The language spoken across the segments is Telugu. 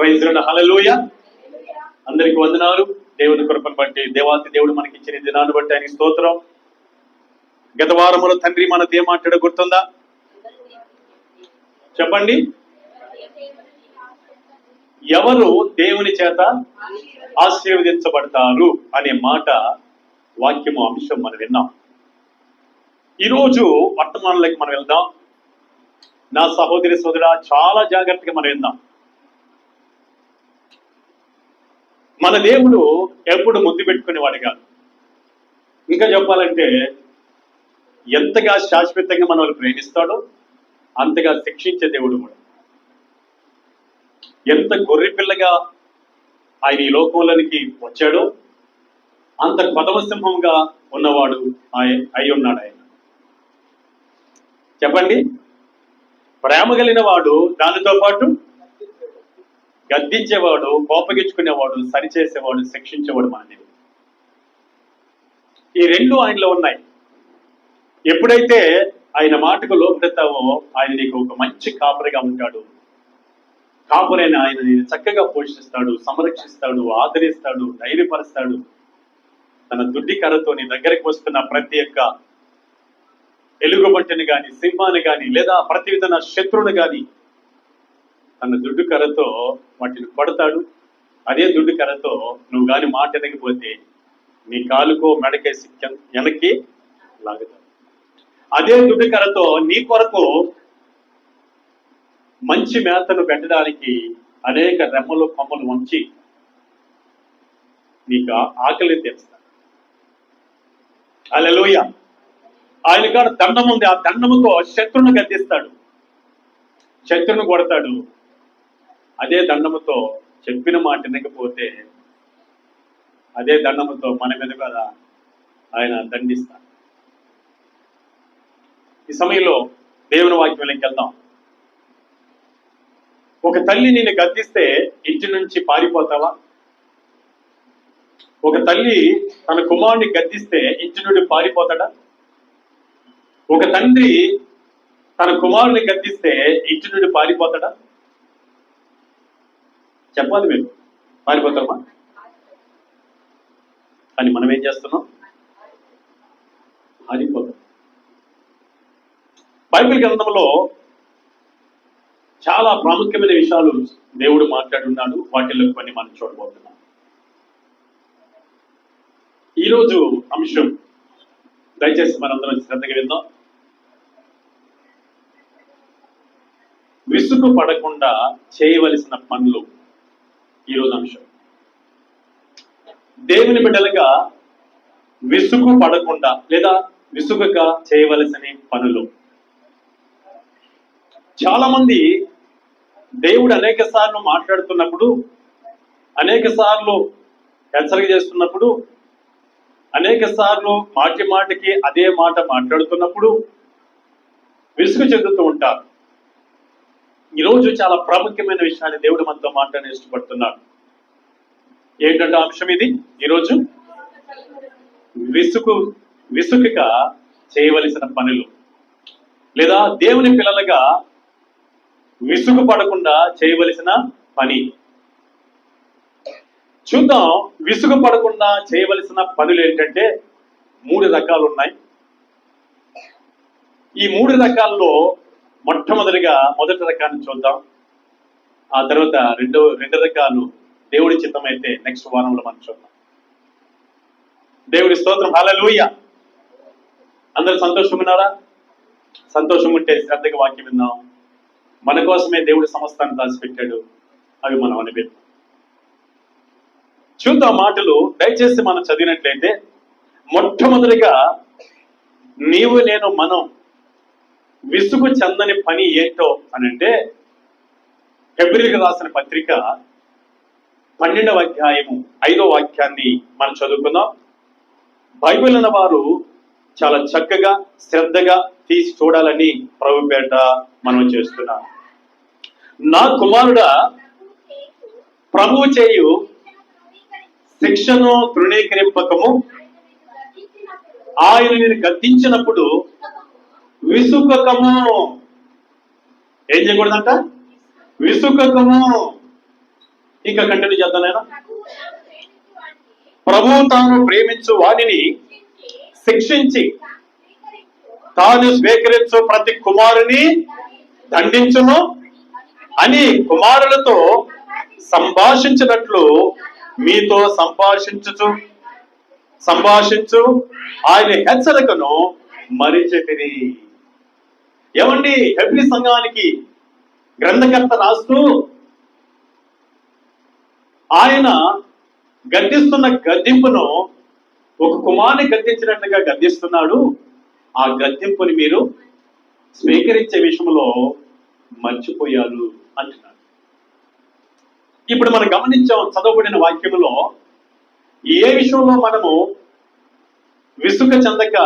ప్రైజ్ లార్డ్, హల్లెలూయా. అందరికి వందనాలు. దేవుని కృపను బట్టి, దేవాతి దేవుడు మనకి ఇచ్చిన దినాన్ని బట్టి ఆయనకి స్తోత్రం. గత వారములో తండ్రి మనతో ఏం మాట్లాడ గుర్తుందా? చెప్పండి. ఎవరు దేవుని చేత ఆశీర్వదించబడతారు అనే మాట వాక్యము అంశం మనం విన్నాం. ఈరోజు వర్తమానంలోకి మనం వెళ్దాం. నా సహోదరి సోదరా, చాలా జాగ్రత్తగా మనం విందాం. మన దేవుడు ఎప్పుడు ముద్దు పెట్టుకునేవాడు కాదు. ఇంకా చెప్పాలంటే ఎంతగా శాశ్వతంగా మనల్ని ప్రేమిస్తాడో అంతగా శిక్షించే దేవుడు కూడా. ఎంత గొర్రె పిల్లగా ఆయన ఈ లోకంలోనికి వచ్చాడో అంత కొదమసింహంగా ఉన్నవాడు అయి ఉన్నాడు ఆయన. చెప్పండి. ప్రేమ కలిగిన వాడు, దానితో పాటు గద్దించేవాడు, కోపగించుకునేవాడు, సరిచేసేవాడు, శిక్షించేవాడు మన దేవుడు. ఈ రెండు ఆయనలో ఉన్నాయి. ఎప్పుడైతే ఆయన మాటకు లోబడతావో ఆయన నీకు ఒక మంచి కాపరిగా ఉంటాడు. కాపురైన ఆయన నేను చక్కగా పోషిస్తాడు, సంరక్షిస్తాడు, ఆదరిస్తాడు, ధైర్యపరుస్తాడు. తన దుడ్డి కర్రతో నీ దగ్గరికి వస్తున్న ప్రతి ఒక్క ఎలుగుబంటిని గాని, సింహాన్ని గాని, లేదా ప్రతి విధమైన శత్రువుని గాని తన దుడ్డు కర్రతో వాటిని కొడతాడు. అదే దుడ్డు కర్రతో నువ్వు గాని మాట ఎనకపోతే నీ కాలుకో మెడకేసి వెనక్కి లాగుతాడు. అదే దుడ్డు కర్రతో నీ కొరకు మంచి మేతను పెట్టడానికి అనేక రెమ్మలు కొమ్మలు వంచి నీకు ఆకలి తీరుస్తాడు. హల్లెలూయా. ఆయన కాడ దండం ఉంది. ఆ దండముతో శత్రువును గద్దిస్తాడు, శత్రువును కొడతాడు. అదే దండముతో చెప్పిన మాట వినకపోతే అదే దండముతో మన మీద కూడా ఆయన దండిస్తాడు. ఈ సమయంలో దేవుని వాక్యంలోకి వెళ్దాం. ఒక తల్లి నిన్ను గద్దిస్తే ఇంటి నుంచి పారిపోతావా? ఒక తల్లి తన కుమారుని గద్దిస్తే ఇంటి నుండి పారిపోతాడా? ఒక తండ్రి తన కుమారుని గద్దిస్తే ఇంటి నుండి పారిపోతాడా? చెప్పాలి. మీరు పారిపోతామా? కానీ మనం ఏం చేస్తున్నాం? పారిపోతాం. బైబిల్ గ్రంథంలో చాలా ప్రాముఖ్యమైన విషయాలు దేవుడు మాట్లాడున్నాడు. వాటిల్లో కొన్ని మనం చూడబోతున్నాం. ఈరోజు అంశం దయచేసి మనందరం శ్రద్ధగా విందాం. విసుగు పడకుండా చేయవలసిన పనులు. ఈరోజు అంశం దేవుని బిడ్డలుగా విసుగు పడకుండా లేదా విసుగక చేయవలసిన పనులు. చాలా మంది దేవుడు అనేక సార్లు మాట్లాడుతున్నప్పుడు, అనేక సార్లు హెచ్చరిక చేస్తున్నప్పుడు, అనేక సార్లు మాటి మాటికి అదే మాట మాట్లాడుతున్నప్పుడు విసుగు చెందుతూ ఉంటారు. ఈరోజు చాలా ప్రాముఖ్యమైన విషయాన్ని దేవుడు మనతో మాట్లాడి ఇష్టపడుతున్నాడు. ఏంటంటే అంశం ఇది ఈరోజు విసుగుక చేయవలసిన పనులు, లేదా దేవుని పిల్లలుగా విసుగు పడకుండా చేయవలసిన పని. చూద్దాం. విసుగు పడకుండా చేయవలసిన పనులు ఏంటంటే 3 రకాలు ఉన్నాయి. ఈ 3 రకాల్లో మొదటి రకాన్ని చూద్దాం. ఆ తర్వాత రెండు రకాలు దేవుడి చిత్తమైతే నెక్స్ట్ వారంలో మనం చూద్దాం. దేవుడి స్తోత్రం. హల్లెలూయా. అందరూ సంతోషంగా ఉన్నారా? సంతోషం ఉంటే శ్రద్ధగా వాక్యం విందాం. మన కోసమే దేవుడి సమస్తాన్ని దాచిపెట్టాడు. అవి మనం అనిపెట్టాం. చూద్దాం మాటలు. దయచేసి మనం చదివినట్లయితే మొట్టమొదటిగా నీవు నేను మనం విసుగు చెందని పని ఏంటో అనంటే హెబ్రీయులకు రాసిన పత్రిక 12వ అధ్యాయము 5వ వాక్యాన్ని మనం చదువుకుందాం. బైబిల్ అన్న వారు చాలా చక్కగా శ్రద్ధగా తీసి చూడాలని ప్రభుపేట మనం చేస్తున్నాం. నా కుమారుడా, ప్రభువు చేయు శిక్షను తృణీకరింపకము, ఆయన నేను గద్దించినప్పుడు విసుగకము. ఏం చేయకూడదంట? విసుగకము. ఇంకా కంటిన్యూ చేద్దాం నేను. ప్రభువు తాను ప్రేమించు ప్రభు తాను ప్రేమించు వాటిని వారిని శిక్షించి తాను తాను స్వీకరించు స్వీకరించు ప్రతి కుమారుని దండించును అని కుమారులతో సంభాషించినట్లు మీతో సంభాషించు ఆయన హెచ్చరికను మరిచెటిరి. ఏమండి, హెబ్రీ సంఘానికి గ్రంథకర్త రాస్తూ ఆయన గద్దిస్తున్న గద్దింపును ఒక కుమారుని గద్దించినట్లుగా గద్దిస్తున్నాడు. ఆ గద్దింపుని మీరు స్వీకరించే విషయంలో మర్చిపోయారు అంటున్నాడు. ఇప్పుడు మనం గమనించాం చదవబడిన వాక్యములో ఏ విషయంలో మనము విసుగు చెందక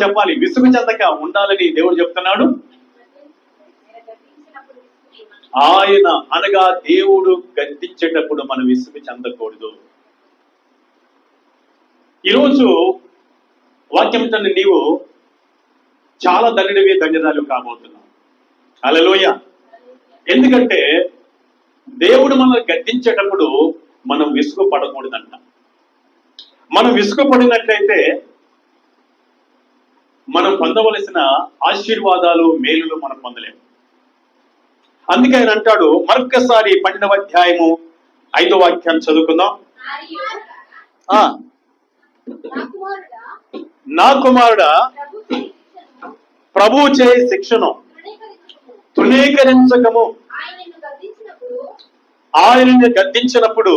చెప్పాలి విసుగు చెందక ఉండాలని దేవుడు చెప్తున్నాడు. ఆయన అనగా దేవుడు గద్దించేటప్పుడు మనం విసుగు చెందకూడదు. ఈరోజు వాక్యం తండ్రి నీవు చాలా దండివి దండరాలు కాబోతున్నావు. హల్లెలూయా. ఎందుకంటే దేవుడు మనల్ని గద్దించేటప్పుడు మనం విసుగు పడకూడదంట. మనం విసుగు పడినట్లయితే మనం పొందవలసిన ఆశీర్వాదాలు మేలులు మనం పొందలేము. అందుకే ఆయన అంటాడు, మరొక్కసారి 12వ అధ్యాయము 5వ వాక్యాన్ని చదువుకుందాం. ఆ నా కుమారుడా ప్రభువు చే శిక్షను తృణీకరించకము, ఆయనను గద్దించినప్పుడు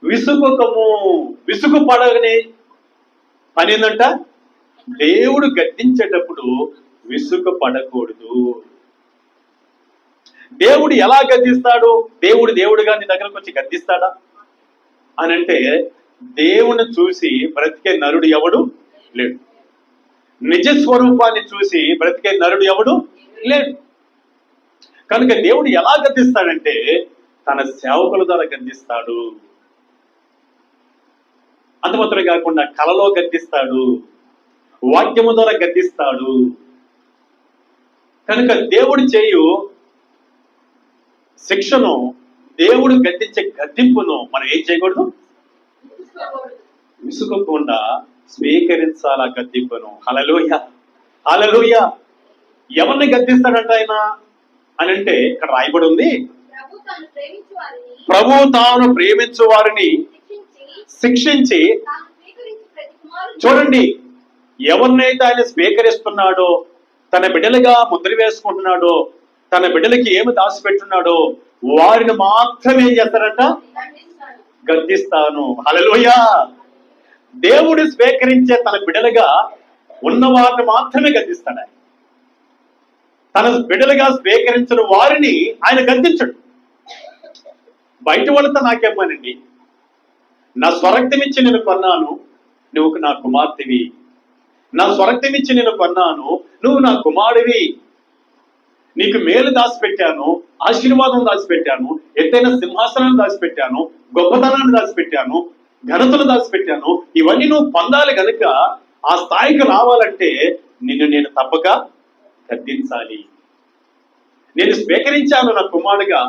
విసుగుకము. విసుగు పడగని పని ఏందంట, దేవుడు గద్దించేటప్పుడు విసుగు పడకూడదు. దేవుడు ఎలా గద్దిస్తాడు? దేవుడుగా నీ దగ్గరకు వచ్చి గద్దిస్తాడా అని అంటే, దేవుని చూసి బ్రతికే నరుడు ఎవడు లేడు. నిజ స్వరూపాన్ని చూసి బ్రతికే నరుడు ఎవడు లేడు. కనుక దేవుడు ఎలా గద్దిస్తాడంటే తన సేవకుల ద్వారా గద్దిస్తాడు. అంత మాత్రమే కాకుండా కలలో గద్దిస్తాడు, వాక్యము ద్వారా గద్దిస్తాడు. కనుక దేవుడు చేయు శిక్షను, దేవుడు గద్దించే గద్దింపును మనం ఏం చేయకూడదు, విసుగకుండా స్వీకరించాల గద్దింపును. హల్లెలూయా, హల్లెలూయా. ఎవరిని గద్దిస్తాడంట ఆయన అని అంటే ఇక్కడ రాయబడి ఉంది, ప్రభు తాను ప్రేమించు వారిని శిక్షించి. చూడండి, ఎవరినైతే ఆయన స్వీకరిస్తున్నాడో, తన బిడ్డలుగా ముద్ర వేసుకుంటున్నాడో, తన బిడ్డలకి ఏమి దాచిపెట్టున్నాడో వారిని మాత్రమే ఏం చేస్తారంట, గద్దిస్తాను. హల్లెలూయా. దేవుడు స్వీకరించే తన బిడ్డలుగా ఉన్న వారిని మాత్రమే గద్దిస్తాడు ఆయన. తన బిడ్డలుగా స్వీకరించిన వారిని ఆయన గద్దించడు. బయట వాళ్ళతో నాకేమనండి, నా స్వరక్తమిచ్చి నేను కొన్నాను, నువ్వు నా కుమార్తెవి. నా స్వరక్తమిచ్చి నేను కొన్నాను, నువ్వు నా కుమారుడివి. నీకు మేలు దాచిపెట్టాను, ఆశీర్వాదం దాచిపెట్టాను, ఎత్తైన సింహాసనాన్ని దాచిపెట్టాను, గొప్పతనాన్ని దాచిపెట్టాను, ఘనతను దాచిపెట్టాను. ఇవన్నీ నువ్వు పొందాలి కనుక ఆ స్థాయికి రావాలంటే నిన్ను నేను తప్పక గద్దించాలి. నేను స్వీకరించాను నా కుమారుడిగా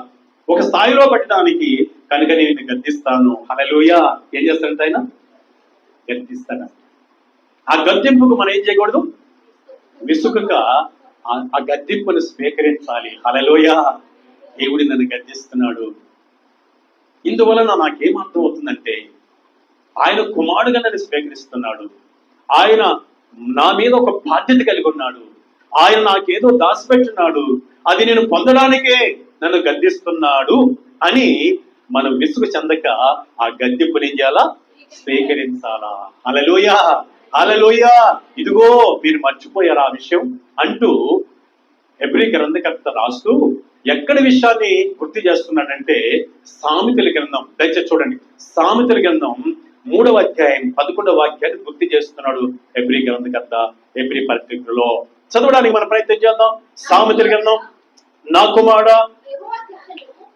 ఒక స్థాయిలో పెట్టడానికి, కనుక నేను గద్దిస్తాను. హల్లెలూయా. ఏం చేస్తాడంటే ఆయన గద్దిస్తాడు. ఆ గద్దింపుకు మనం ఏం చేయకూడదు, విసుగుగా ఆ గద్దింపును స్వీకరించాలి. హల్లెలూయా. దేవుడు నన్ను గద్దిస్తున్నాడు, ఇందువలన నాకేం అర్థం అవుతుందంటే ఆయన కుమారుడుగా నన్ను స్వీకరిస్తున్నాడు, ఆయన నా మీద ఒక బాధ్యత కలిగి ఉన్నాడు, ఆయన నాకేదో దాచిపెట్టున్నాడు, అది నేను పొందడానికే నన్ను గద్దిస్తున్నాడు అని మనం విసుగు చెందక ఆ గద్దింపుని ఏం చేయాలా, స్వీకరించాలా. హల్లెలూయా, హల్లెలూయా. ఇదిగో మీరు మర్చిపోయారు ఆ విషయం అంటూ హెబ్రీ గ్రంథకర్త రాస్తూ ఎక్కడి విషయాన్ని గుర్తు చేస్తున్నాడంటే సామెతల గ్రంథం. దయచేసి చూడండి, సామెతల గ్రంథం 3వ అధ్యాయం 11వ వాక్యాన్ని గుర్తు చేస్తున్నాడు హెబ్రీ గ్రంథకర్త. హెబ్రీ పత్రికలో చదవడానికి మనం ప్రయత్నం చేద్దాం. సామెతల గ్రంథం, నా కుమారుడా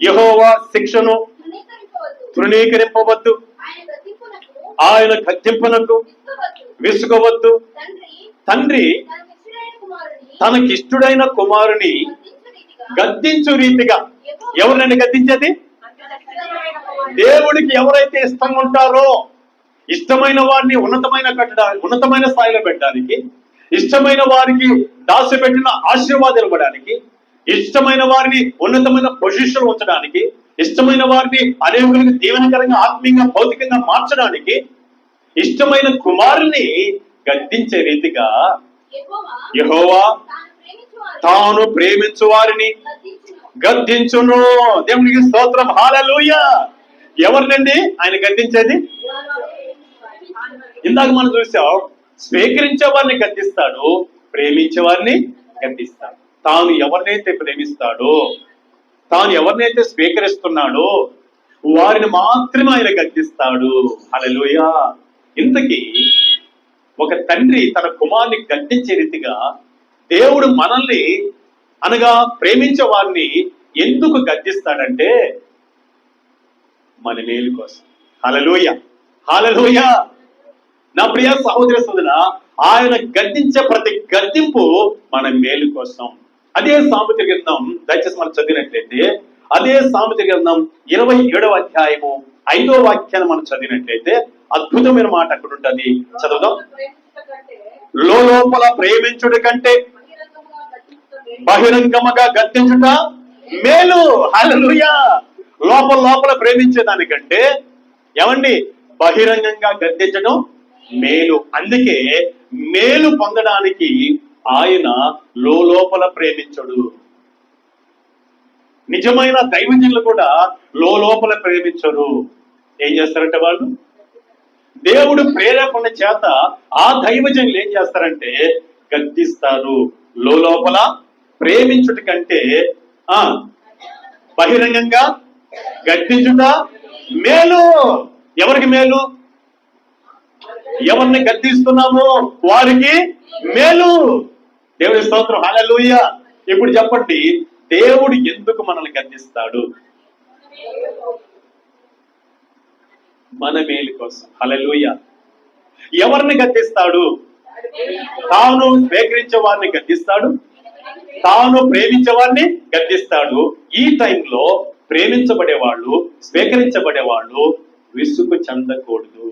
యెహోవా శిక్షను తృణీకరింపవద్దు, ఆయన గద్దింపునకు విసుగవద్దు. తండ్రి తనకిష్టుడైన కుమారుని గద్దించు రీతిగా ఎవరినైనా గద్దించేది? దేవుడికి ఎవరైతే ఇష్టంగా ఉంటారో, ఇష్టమైన వారిని ఉన్నతమైన స్థాయిలో పెట్టడానికి, ఇష్టమైన వారికి దాచిపెట్టిన ఆశీర్వాదాలు ఇవ్వడానికి, ఇష్టమైన వారిని ఉన్నతమైన పొజిషన్ ఉంచడానికి, ఇష్టమైన వారిని అనేకులకు దీవెనకరంగా ఆత్మీయంగా భౌతికంగా మార్చడానికి, ఇష్టమైన కుమారుని గద్దించే రీతిగా యెహోవా తాను ప్రేమించు వారిని గద్దించును. దేవునికి స్తోత్రం, హల్లెలూయా. ఎవరినండి ఆయన గద్దించేది? ఇందాక మనం చూసాం, స్వీకరించే వారిని గద్దిస్తాడు, ప్రేమించే వారిని గద్దిస్తాడు. తాను ఎవరినైతే ప్రేమిస్తాడో, తాను ఎవరినైతే స్వీకరిస్తున్నాడో వారిని మాత్రమే ఆయన గద్దిస్తాడు. హల్లెలూయా. ఇంతకీ ఒక తండ్రి తన కుమారుని గద్దించే రీతిగా దేవుడు మనల్ని అనగా ప్రేమించే వారిని ఎందుకు గద్దిస్తాడంటే మన మేలు కోసం. హల్లెలూయా, హల్లెలూయా. నా ప్రియ సహోదర సోదర, ఆయన గద్దించే ప్రతి గద్దింపు మన మేలు కోసం. అదే సామెతల గ్రంథం, దయచేసి మనం చదివినట్లయితే, అదే సామెతల గ్రంథం 27వ అధ్యాయము 5వ వాక్యాన్ని మనం చదివినట్లయితే అద్భుతమైన మాట అక్కడ ఉంటుంది. చదువుదాం. లోపల ప్రేమించుట కంటే బహిరంగముగా గద్దించుట మేలు. హల్లెలూయా. లోపల ప్రేమించేదానికంటే ఏమండి బహిరంగంగా గద్దించడం మేలు. అందుకే మేలు పొందడానికి ఆయన లోపల ప్రేమించడు. నిజమైన దైవజనులు కూడా లోపల ప్రేమించరు. ఏం చేస్తారంటే వాళ్ళు దేవుడు ప్రేరేపణ చేత ఆ దైవజనులు ఏం చేస్తారంటే గద్దిస్తారు. లోపల ప్రేమించుట కంటే బహిరంగంగా గద్దించుట మేలు. ఎవరికి మేలు? ఎవరిని గద్దిస్తున్నామో వారికి మేలు. దేవుడి స్తోత్రం, హల్లెలూయా. ఇప్పుడు చెప్పండి, దేవుడు ఎందుకు మనల్ని గద్దిస్తాడు? మన మేలు కోసం. హల్లెలూయా. ఎవరిని గద్దిస్తాడు? తాను స్వీకరించే వారిని గద్దిస్తాడు, తాను ప్రేమించే వారిని గద్దిస్తాడు. ఈ టైంలో ప్రేమించబడే వాళ్ళు, స్వీకరించబడే వాళ్ళు విసుగు చెందకూడదు,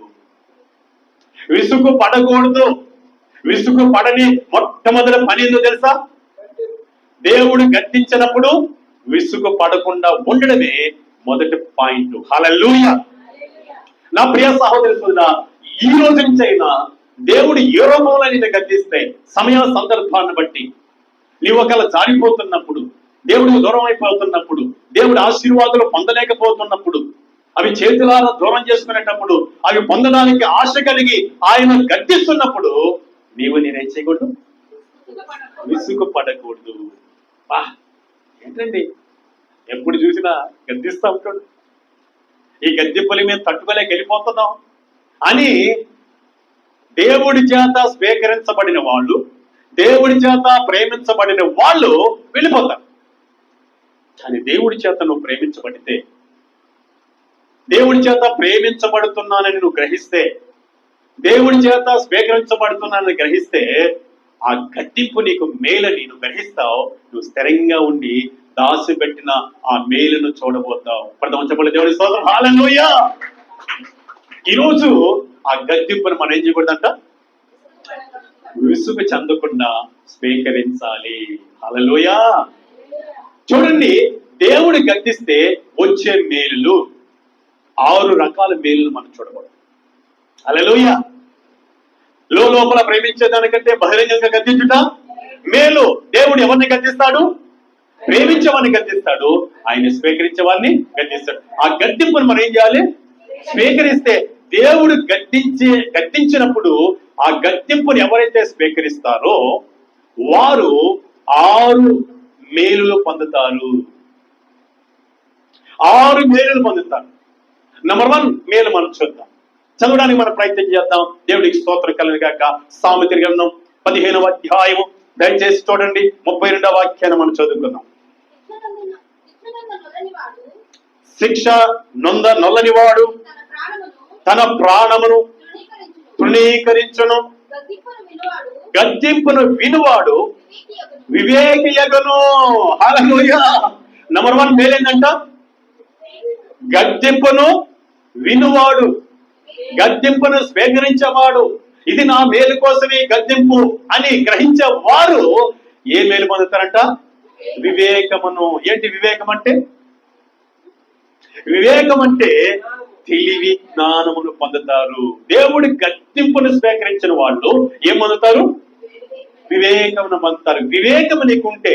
విసుగు పడకూడదు. విసుగు పడని మొట్టమొదటి పని ఏందో తెలుసా? దేవుడు గద్దించినప్పుడు విసుగు పడకుండా ఉండడమే మొదటి పాయింట్. హల్లెలూయా. నా ప్రియ సహోదరి సోదరా, ఈ రోజు నుంచి అయినా దేవుడు ఏ రూపంలో నిన్ను గద్దిస్తే, సమయ సందర్భాన్ని బట్టి నీవు ఒకవేళ జారిపోతున్నప్పుడు, దేవుడికి దూరం అయిపోతున్నప్పుడు, దేవుడి ఆశీర్వాదాలు పొందలేకపోతున్నప్పుడు, అవి చేతులారా దూరం చేసుకునేటప్పుడు, అవి పొందడానికి ఆశ కలిగి ఆయన గద్దిస్తున్నప్పుడు నేనేం చేయకూడదు? విసుగు పడకూడదు. ఏంటండి ఎప్పుడు చూసినా గద్దిస్తా ఉంటాడు, ఈ గద్దింపులు మేము తట్టుకోలేక వెళ్ళిపోతున్నాం అని దేవుడి చేత స్వీకరించబడిన వాళ్ళు, దేవుడి చేత ప్రేమించబడిన వాళ్ళు వెళ్ళిపోతారు. కానీ దేవుడి చేత నువ్వు ప్రేమించబడితే, దేవుడి చేత ప్రేమించబడుతున్నానని నువ్వు గ్రహిస్తే, దేవుడి చేత స్వీకరించబడుతున్నానని గ్రహిస్తే, ఆ గద్దింపు నీకు మేలని నువ్వు గ్రహిస్తావు. నువ్వు స్థిరంగా ఉండి దాచిపెట్టిన ఆ మేలును చూడబోతావు. ప్రథమ దేవుడి స్తోత్రం, హల్లెలూయా. ఈరోజు ఆ గద్దింపును మనం ఏం చేయకూడదంట? విసుగు చెందకుండా స్వీకరించాలి. హల్లెలూయా. చూడండి, దేవుడు గద్దిస్తే వచ్చే మేలులు 6 రకాల మేలులు మనం చూడకూడదు. హల్లెలూయా. లోపల ప్రేమించేదానికంటే బహిరంగంగా గద్దించుట మేలు. దేవుడు ఎవరిని గద్దిస్తాడు? ప్రేమించేవాడిని గద్దిస్తాడు, ఆయన స్వీకరించే వారిని గద్దిస్తాడు. ఆ గద్దింపును మనం ఏం చేయాలి? స్వీకరిస్తే, దేవుడు గద్దించినప్పుడు ఆ గద్దింపుని ఎవరైతే స్వీకరిస్తారో వారు 6 మేలులు పొందుతారు. 6 మేలులు పొందుతారు. నంబర్ 1 మేలు మనం చూద్దాం, చదవడానికి మనం ప్రయత్నం చేద్దాం. దేవుడికి స్తోత్రం కలుగును గాక. సామెతల గ్రంథం 15వ అధ్యాయము దయచేసి చూడండి, 32వ వాక్యాన్ని మనం చదువుకుందాం. శిక్ష నొల్లని వాడు తన ప్రాణమును తృణీకరించును, గద్దింపును వినువాడు వివేకియగును. హల్లెలూయా. నెంబర్ 1 మేలేందంట, గద్దింపును వినువాడు, గద్దింపును స్వీకరించేవాడు. ఇది నా మేలు కోసమే గద్దింపు అని గ్రహించే వారు ఏ మేలు పొందుతారంట? వివేకమును. ఏంటి వివేకం అంటే? వివేకం అంటే తెలివి జ్ఞానమును పొందుతారు. దేవుడి గద్దింపును స్వీకరించిన వాళ్ళు ఏం పొందుతారు? వివేకమును పొందుతారు. వివేకము నీకుంటే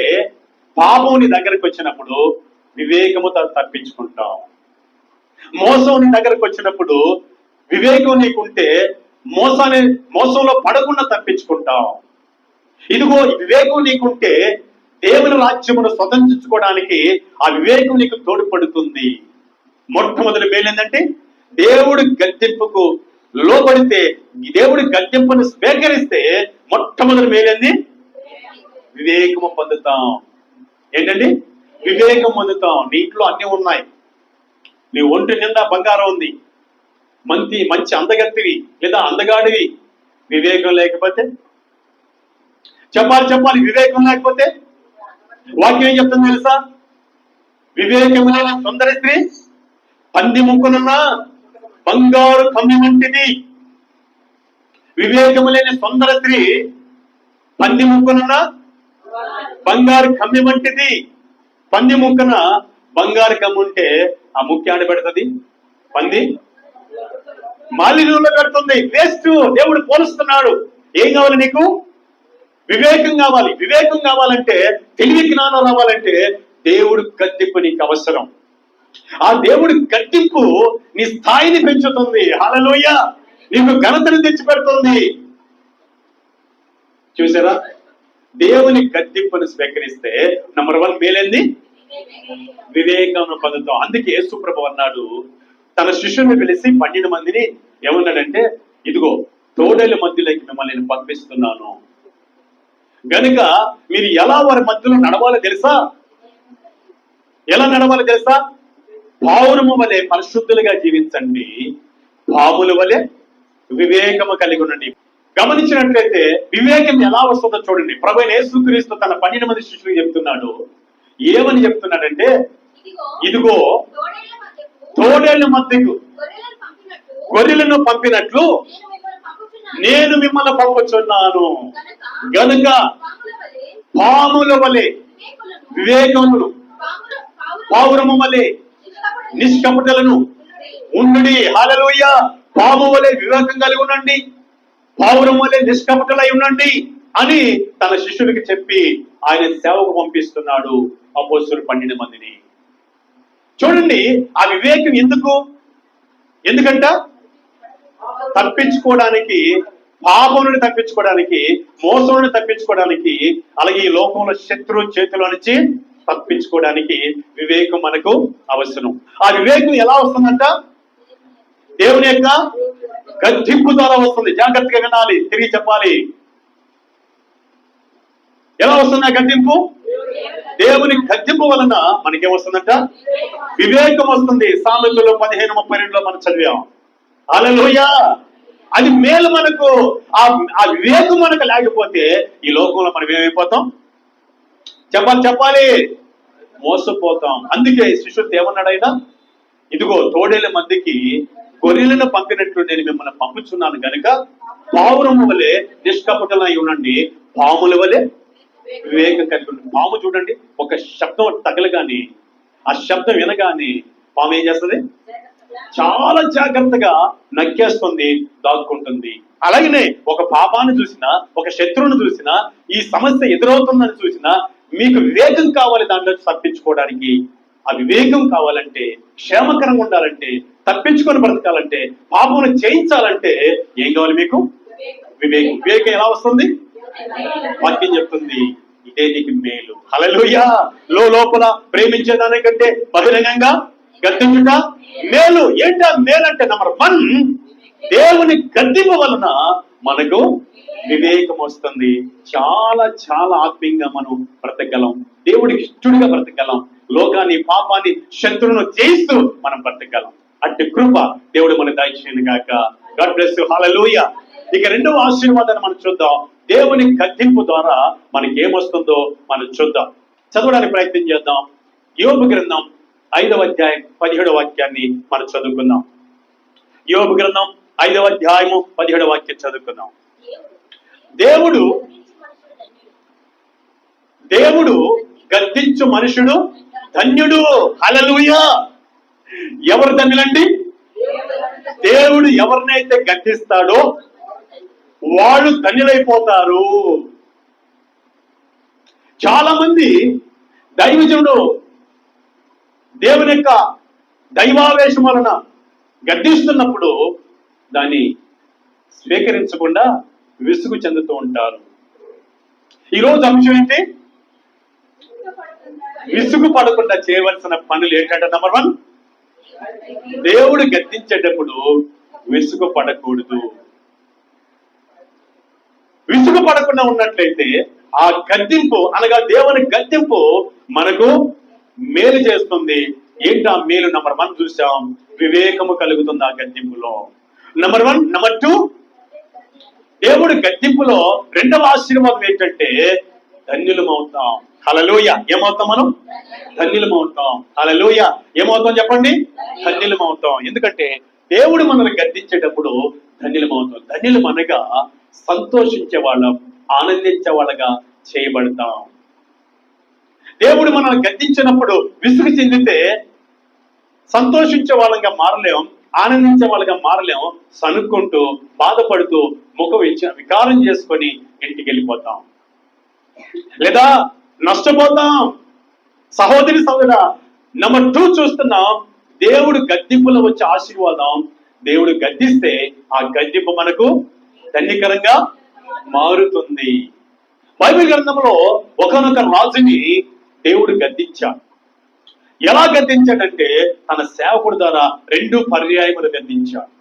పాపం నీ దగ్గరకు వచ్చినప్పుడు వివేకముతో తప్పించుకుంటాం. మోసం నీ దగ్గరకు వచ్చినప్పుడు వివేకం నీకుంటే మోసంలో పడకుండా తప్పించుకుంటాం. ఇదిగో వివేకం నీకుంటే దేవుని రాజ్యమును స్వతంత్రించుకోవడానికి ఆ వివేకం నీకు తోడ్పడుతుంది. మొట్టమొదటి మేలేందంటే దేవుడి గద్దింపుకు లోబడితే, దేవుడి గద్దింపును స్వీకరిస్తే మొట్టమొదటి మేలేంది? వివేకము పొందుతాం. ఏంటండి? వివేకం పొందుతాం. నీ ఇంట్లో అన్ని ఉన్నాయి, నీ ఒంటి నిండా బంగారం ఉంది, మంచి అందగత్తివి లేదా అందగాడివి, వివేకం లేకపోతే చెప్పాలి. వివేకం లేకపోతే వాక్యం ఏం చెప్తుంది తెలుసా? వివేకము లేని సుందర స్త్రీ పంది ముక్కునున్న బంగారు కమ్మి వంటిది. వివేకము లేని సుందర స్త్రీ పంది ముక్కునున్న బంగారు కమ్మి వంటిది. పంది ముక్కన బంగారు కమ్మి ఉంటే ఆ ముక్కి ఆడ పెడుతుంది, పంది మాలిన్యంలో పెడుతుంది. వేస్ట్. దేవుడు పోలుస్తున్నాడు. ఏం కావాలి నీకు? వివేకం కావాలి. వివేకం కావాలంటే, తెలివి జ్ఞానం రావాలంటే దేవుడు గద్దింపు నీకు అవసరం. ఆ దేవుడి గద్దింపు నీ స్థాయిని పెంచుతుంది. హల్లెలూయా. నీకు ఘనతను తెచ్చిపెడుతుంది. చూసారా? దేవుని గద్దింపును స్వీకరిస్తే నెంబర్ 1 మేలేంది? వివేకం పొందుతాం. అందుకే యేసు ప్రభువు అన్నాడు, తన శిష్యుని పిలిచి 12 మందిని ఏమన్నాడంటే, ఇదిగో తోడేళ్ల మధ్యలోకి మిమ్మల్ని నేను పంపిస్తున్నాను గనుక మీరు ఎలా వారి మధ్యలో నడవాలో తెలుసా? ఎలా నడవాలో తెలుసా? పావురము వలె పరిశుద్ధులుగా జీవించండి, పాముల వలె వివేకము కలిగి ఉండండి. గమనించినట్లయితే వివేకం ఎలా వస్తుందో చూడండి. ప్రభువైన యేసుక్రీస్తు తన 12 మంది శిష్యులకు చెప్తున్నాడు. ఏమని చెప్తున్నాడంటే, ఇదిగో తోడేళ్ల మధ్యకు గొర్రెలను పంపినట్లు నేను మిమ్మల్ని పంపుచున్నాను గనుక పాముల వలె వివేకమును, పావురము వలె నిష్కపటలను ఉండుడి. హల్లెలూయా. పాము వలె వివేకం కలిగి ఉండండి, పావురం వలె నిష్కపటలై ఉండండి అని తన శిష్యుడికి చెప్పి ఆయన సేవకు పంపిస్తున్నాడు అపోస్తలులు 12 మందిని. చూడండి, ఆ వివేకం ఎందుకంట తప్పించుకోవడానికి, పాపం నుండి తప్పించుకోవడానికి, మోసం నుండి తప్పించుకోవడానికి, అలాగే ఈ లోకంలో శత్రు చేతిలో నుంచి తప్పించుకోవడానికి వివేకం మనకు అవసరం. ఆ వివేకం ఎలా వస్తుందంట? దేవుని యొక్క గద్దింపు ద్వారా వస్తుంది. జాగ్రత్తగా వినాలి, తిరిగి చెప్పాలి. ఎలా వస్తుంది ఆ గద్దింపు? దేవుని గద్దింపు వలన మనకేమొస్తుందంట? వివేకం వస్తుంది. సామెతలు 15:32 మనం చదివాం. హల్లెలూయా. అది మేలు మనకు. ఆ వివేకం మనకు లేకపోతే ఈ లోకంలో మనం ఏమైపోతాం? చెప్పాలి, మోసపోతాం. అందుకే శిష్యుడు ఏమన్నాడు ఆయన? ఇదిగో తోడేళ్ల మధ్యకి గొర్రెలను పంపినట్లు నేను మిమ్మల్ని పంపుచున్నాను గనుక పావురము వలె నిష్కపటలై ఉండండి, పాముల వలె వివేకం కలిగి ఉండండి. పాము చూడండి, ఒక శబ్దం తగలగాని, ఆ శబ్దం వినగాని పాము ఏం చేస్తుంది? చాలా జాగ్రత్తగా నక్కేస్తుంది, దాక్కుంటుంది. అలాగనే ఒక పాపాన్ని చూసినా, ఒక శత్రువును చూసినా, ఈ సమస్య ఎదురవుతుందని చూసినా మీకు వివేకం కావాలి. దాంట్లో తప్పించుకోవడానికి ఆ వివేకం కావాలంటే, క్షేమకరంగా ఉండాలంటే, తప్పించుకొని బ్రతకాలంటే, పాపమును జయించాలంటే ఏం కావాలి మీకు? వివేకం. వివేకం ఎలా వస్తుంది? వాక్యం చెప్తుంది, ఇదే నీకు మేలు. హల్లెలూయా. లోపల ప్రేమించేదానికంటే బహిరంగంగా గద్దించుట మేలు. ఏంటా మేలు అంటే, నెంబర్ 1 దేవుని గద్దింపు వలన మనకు వివేకం వస్తుంది. చాలా చాలా ఆత్మీయంగా మనం బ్రతకగలం, దేవుడికి ఇష్టడుగా బ్రతకగలం, లోకాన్ని, పాపాన్ని, శత్రువును జయిస్తూ మనం బ్రతకగలం. అట్టి కృప దేవుడు మన దయచేయను గాక. God bless you. హల్లెలూయా. ఇక రెండవ ఆశీర్వాదాన్ని మనం చూద్దాం. దేవుని గద్దింపు ద్వారా మనకి ఏమొస్తుందో మనం చూద్దాం. చదవడానికి ప్రయత్నం చేద్దాం. యోబు గ్రంథం 5వ అధ్యాయం 17వ వాక్యాన్ని మనం చదువుకుందాం. యోబు గ్రంథం 5వ అధ్యాయము 17వ వాక్యం చదువుకుందాం. దేవుడు దేవుడు గద్దించు మనుషుడు ధన్యుడు. హల్లెలూయా. ఎవరు ధన్యులండి? దేవుడు ఎవరినైతే గద్దిస్తాడో వాళ్ళు ధన్యులైపోతారు. చాలా మంది దైవజనుడు దేవుని యొక్క దైవావేశం వలన గద్దిస్తున్నప్పుడు దాన్ని స్వీకరించకుండా విసుగు చెందుతూ ఉంటారు. ఈరోజు అంశం ఏంటి? విసుగు పడకుండా చేయవలసిన పనులు ఏంటంటే, నెంబర్ 1, దేవుడు గద్దించేటప్పుడు విసుగు పడకూడదు. విసుగు పడకుండా ఉన్నట్లయితే ఆ గద్దింపు అనగా దేవుని గద్దింపు మనకు మేలు చేస్తుంది. ఏంటా మేలు? నెంబర్ 1 చూసాం, వివేకము కలుగుతుంది ఆ గద్దింపులో. నెంబర్ 1. నెంబర్ 2, దేవుడు గద్దింపులో రెండవ ఆశీర్వాదం ఏంటంటే ధన్యులమవుతాం. హల్లెలూయా. ఏమవుతాం మనం? ధన్యులమవుతాం. హల్లెలూయా. ఏమవుతాం చెప్పండి? ధన్యులమవుతాం. ఎందుకంటే దేవుడు మనల్ని గద్దించేటప్పుడు ధన్యులమవుతాం. ధన్యులం అనగా సంతోషించే వాళ్ళం, ఆనందించే వాళ్ళగా చేయబడతాం. దేవుడు మనల్ని గద్దించినప్పుడు విసుగు చెందితే సంతోషించే వాళ్ళగా మారలేం, ఆనందించే వాళ్ళగా మారలేం. సనుక్కుంటూ బాధపడుతూ ముఖం వికారం చేసుకొని ఇంటికి వెళ్ళిపోతాం, లేదా నష్టపోతాం. సహోదరి సహోదరా, నెంబర్ 2 చూస్తున్నాం, దేవుడు గద్దింపులో వచ్చే ఆశీర్వాదం. దేవుడు గద్దిస్తే ఆ గద్దింపు మనకు ధన్యకరంగా మారుతుంది. బైబిల్ గ్రంథంలో ఒకనొక రాజుని దేవుడు గద్దించాడు. ఎలా గద్దించాడంటే తన సేవకుడు ద్వారా 2 పర్యాయములు గద్దించాడు.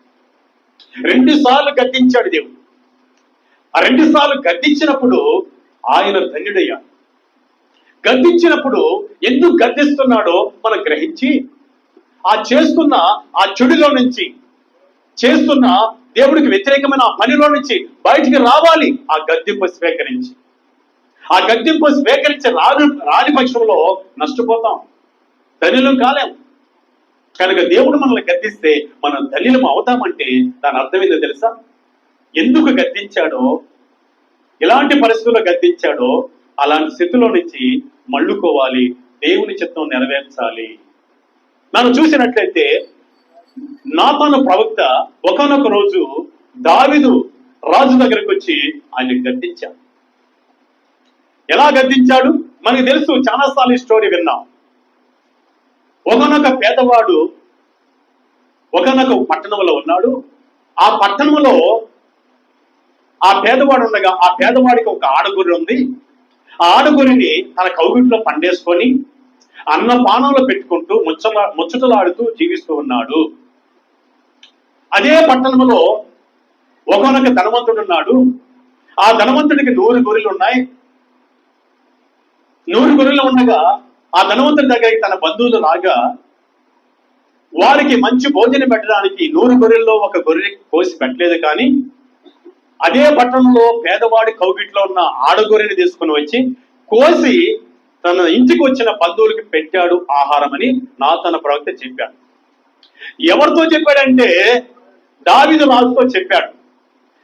2 సార్లు గద్దించాడు దేవుడు. ఆ 2 సార్లు గద్దించినప్పుడు ఆయన ధన్యుడయ్యాడు. గద్దించినప్పుడు ఎందుకు గద్దిస్తున్నాడో మనం గ్రహించి ఆ చేస్తున్న ఆ చెడులో నుంచి, చేస్తున్న దేవుడికి వ్యతిరేకమైన ఆ పనిలో నుంచి బయటికి రావాలి. ఆ గద్దింపు స్వీకరించి, ఆ గద్దింపు స్వీకరించి రాని పక్షంలో నష్టపోతాం, ధన్యులం కాలేం. కనుక దేవుడు మనల్ని గద్దిస్తే మనం ధన్యులం అవుతామంటే దాని అర్థం ఏందో తెలుసా? ఎందుకు గద్దించాడో, ఎలాంటి పరిస్థితుల్లో గద్దించాడో అలాంటి స్థితిలో నుంచి మళ్ళుకోవాలి, దేవుని చిత్తం నెరవేర్చాలి. మనం చూసినట్లయితే నాతాను ప్రవక్త ఒకానొక రోజు దావీదు రాజు దగ్గరికి వచ్చి ఆయన గద్దించాడు. ఎలా గద్దించాడు మనకు తెలుసు, చాలాసార్లు ఈ స్టోరీ విన్నాం. ఒకనొక పేదవాడు ఒకనొక పట్టణంలో ఉన్నాడు. ఆ పట్టణంలో ఆ పేదవాడు ఉండగా ఆ పేదవాడికి ఒక ఆడగొర్రె ఉంది. ఆ ఆడగొర్రెని తన కౌగిట్లో పండేసుకొని అన్నపానంలో పెట్టుకుంటూ ముచ్చటలాడుతూ జీవిస్తూ ఉన్నాడు. అదే పట్టణంలో ఒకనొక ధనవంతుడు ఉన్నాడు. ఆ ధనవంతుడికి 100 గొర్రెలు ఉన్నాయి. 100 గొర్రెలు ఉండగా ఆ ధనవంతుడి దగ్గరికి తన బంధువులు రాగా వారికి మంచి భోజనం పెట్టడానికి 100 గొర్రెల్లో ఒక గొర్రె కోసి పెట్టలేదు. కానీ అదే పట్టణంలో పేదవాడి కౌగిట్లో ఉన్న ఆడగొర్రెని తీసుకుని వచ్చి కోసి తన ఇంటికి వచ్చిన బంధువులకి పెట్టాడు ఆహారం అని నాతాను ప్రవక్త చెప్పాడు. ఎవరితో చెప్పాడంటే దావీదు రాజుతో చెప్పాడు.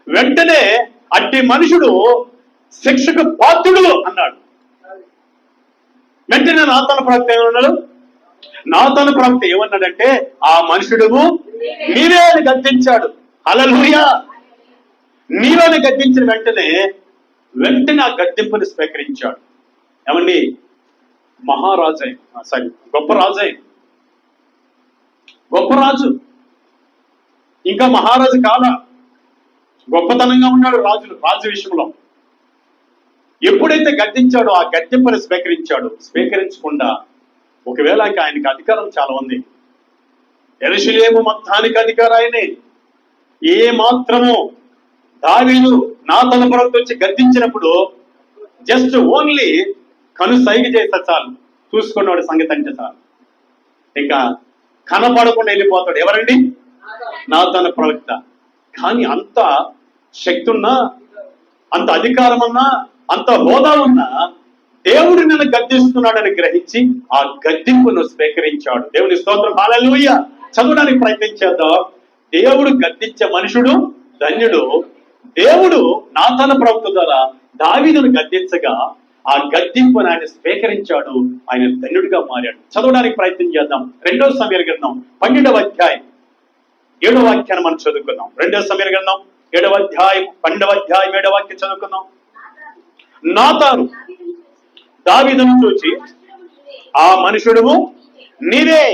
వెంటనే అట్టి మనుషుడు శిక్షకు పాత్రుడు అన్నాడు. వెంటనే నాతాను ప్రవక్త ఏమన్నాడు? నాతాను ప్రవక్త ఏమన్నాడంటే ఆ మనుషుడు నీవే అని గద్దించాడు. హల్లెలూయా. నీవని గద్దించిన వెంటనే ఆ గద్దింపుని స్వీకరించాడు. ఏమండి, మహారాజు గొప్ప రాజు, ఇంకా మహారాజు కాల గొప్పతనంగా ఉన్నాడు రాజు విషయంలో. ఎప్పుడైతే గద్దించాడో ఆ గద్దింపుని స్వీకరించాడు. స్వీకరించకుండా ఒకవేళ ఆయనకి అధికారం చాలా ఉంది, యెరూషలేము మొత్తానికి అధికారం ఆయనే. ఏ మాత్రము దావీదు నాతాను ప్రవక్త వచ్చి గద్దించినప్పుడు జస్ట్ ఓన్లీ కను సైగ చేస్తే చాలు, చూసుకున్నాడు సంగతి అంటే చాలు, ఇంకా కనపడకుండా వెళ్ళిపోతాడు. ఎవరండి? నాతాను ప్రవక్త. కానీ అంత శక్తి ఉన్నా, అంత అధికారం ఉన్నా, అంత హోదా ఉన్నా దేవుడు నన్ను గద్దిస్తున్నాడని గ్రహించి ఆ గద్దింపును స్వీకరించాడు. దేవుని స్తోత్రం, హల్లెలూయా. చదవడానికి ప్రయత్నం చేద్దాం. దేవుడు గద్దించే మనుషుడు ధన్యుడు. దేవుడు నాతాను ప్రవక్త ద్వారా దావీదును గద్దించగా ఆ గద్దింపును ఆయన స్వీకరించాడు. ఆయన ధన్యుడిగా మారాడు. చదవడానికి ప్రయత్నం చేద్దాం. 2వ సమూయేలు గ్రంథం 12వ అధ్యాయం 7వ వాక్యాన్ని మనం చదువుకుందాం. 2వ సమూయేలు గ్రంథం 7వ అధ్యాయం 12వ అధ్యాయం 7వ వాక్యం చదువుకుందాం. నాతాను దావీదును చూచి, ఆ మనుషుడుము నీవే,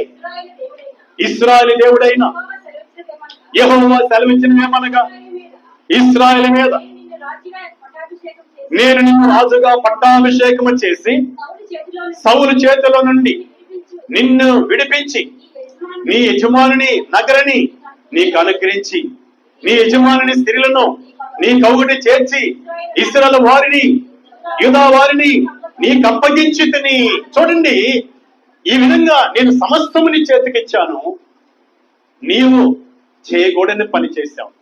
ఇశ్రాయేలు దేవుడైన యెహోవా సెలవిచ్చినదేమనగా, ఇశ్రాయేలు మీద నేను నిన్ను రాజుగా పట్టాభిషేకము చేసి సౌలు చేతిలో నుండి నిన్ను విడిపించి నీ యజమానుని నగరని నీకు అనుగ్రహించి నీ యజమానుని స్త్రీలను నీ కౌగిటి చేర్చి ఇశ్రాయేలు వారిని యూదా వారిని నీకు అప్పగించితిని. చూడండి, ఈ విధంగా నేను సమస్తము నీ చేతికిచ్చాను, నీవు చేయకూడని పని చేశావు,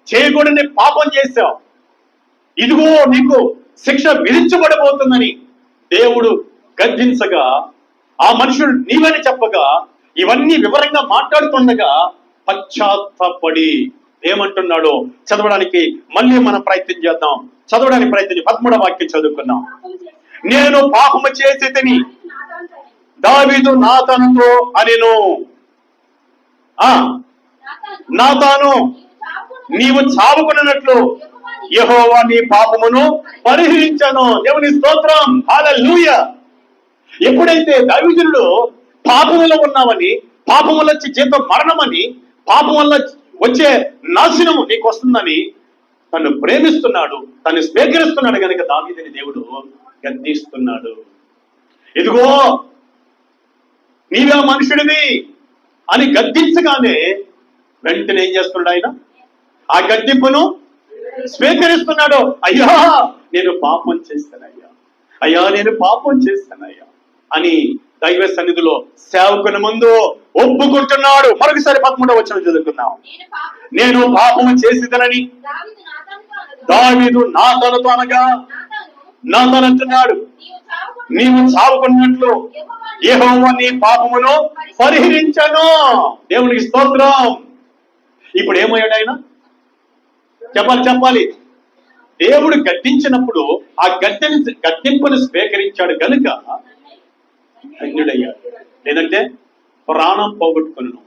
చేయకూడని పాపం చేశావు, ఇదిగో నీకు శిక్ష విధించబడబోతుందని దేవుడు గద్దించగా ఆ మనుషుడు నీవని చెప్పగా ఇవన్నీ వివరంగా మాట్లాడుతుండగా పశ్చాత్తాపడి ఏమంటున్నాడో చదవడానికి మళ్ళీ మనం ప్రయత్నం చేద్దాం. చదవడానికి ప్రయత్నం 13వ వాక్యం చదువుకున్నాం. నేను పాపము చేసి తిని దావీదు నాతానుతో అనెను, నాతాను నీవు చావుకున్నట్లు యెహోవా నీ పాపమును పరిహరించను. దేవుని స్తోత్రం, హల్లెలూయా. ఎప్పుడైతే దావీదుడు పాపములో ఉన్నావని, పాపం వల్ల వచ్చే జీతం మరణమని, పాపం వల్ల వచ్చే నాశనము నీకు వస్తుందని తను ప్రేమిస్తున్నాడు, తను స్వీకరిస్తున్నాడు కనుక దావీదుని దేవుడు గద్దిస్తున్నాడు. ఇదిగో నీవే మనుషుడివి అని గద్దించగానే వెంటనే ఏం చేస్తున్నాడు ఆయన? ఆ గద్దింపును స్వీకరిస్తున్నాడు. అయ్యా నేను పాపం చేస్తానయ్యా, అయ్యా నేను పాపం చేస్తానయ్యా అని దైవ సన్నిధిలో సేవకుని ముందు ఒప్పుకుంటున్నాడు. మరొకసారి 13వ వచనం చదువుకుందాం. నేను పాపము చేసిదనని దావీదు నాతానుతో అనగా, నాతాను అంటున్నాడు, నీవు చావుకున్నట్లు యెహోవా నీ పాపమును పరిహరించను. దేవునికి స్తోత్రం. ఇప్పుడు ఏమయ్యాడు ఆయన? చెప్పాలి. దేవుడు గద్దించినప్పుడు ఆ గద్దింపును స్వీకరించాడు కనుక ధన్యుడయ్యాడు. లేదంటే ప్రాణం పోగొట్టుకున్నాను.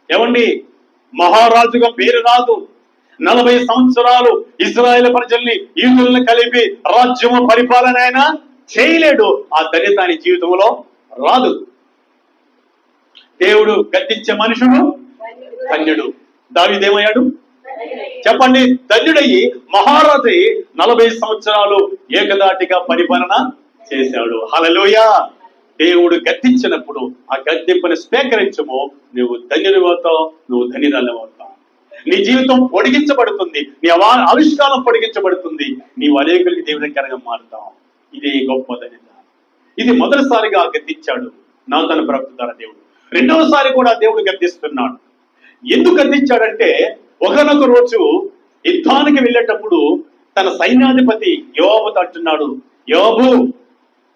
ఏమండి, మహారాజుగా పేరు రాదు, 40 సంవత్సరాలు ఇశ్రాయేలు ప్రజల్ని యూదులను కలిపి రాజ్యము పరిపాలన ఆయన చేయలేడు. ఆ ధన్యత ఆయన జీవితంలో రాదు. దేవుడు గద్దించే మనుషుడు ధన్యుడు. దావీదేమయ్యాడు చెప్పండి? ధన్యుడయ్యి మహారాజు 40 సంవత్సరాలు ఏకదాటిగా పరిపాలన చేశాడు. హల్లెలూయా. దేవుడు గద్దించినప్పుడు ఆ గద్దింపుని స్వీకరించము, నువ్వు ధన్యుని అవుతావు, నువ్వు ధన్యురాలు అవుతావు. నీ జీవితం పొడిగించబడుతుంది, నీ ఆవిష్కారం పొడిగించబడుతుంది, నీవు అనేకులకి దేవునికరంగా మారుతావు. ఇది గొప్ప ధన్యత. ఇది మొదటిసారిగా గద్దించాడు నాతాను ప్రవక్త ద్వారా దేవుడు. రెండవసారి కూడా దేవుడు గద్దిస్తున్నాడు. ఎందుకు గద్దించాడంటే, ఒకనొక రోజు యుద్ధానికి వెళ్ళేటప్పుడు తన సైన్యాధిపతి యోబుతో అంటున్నాడు, యోబు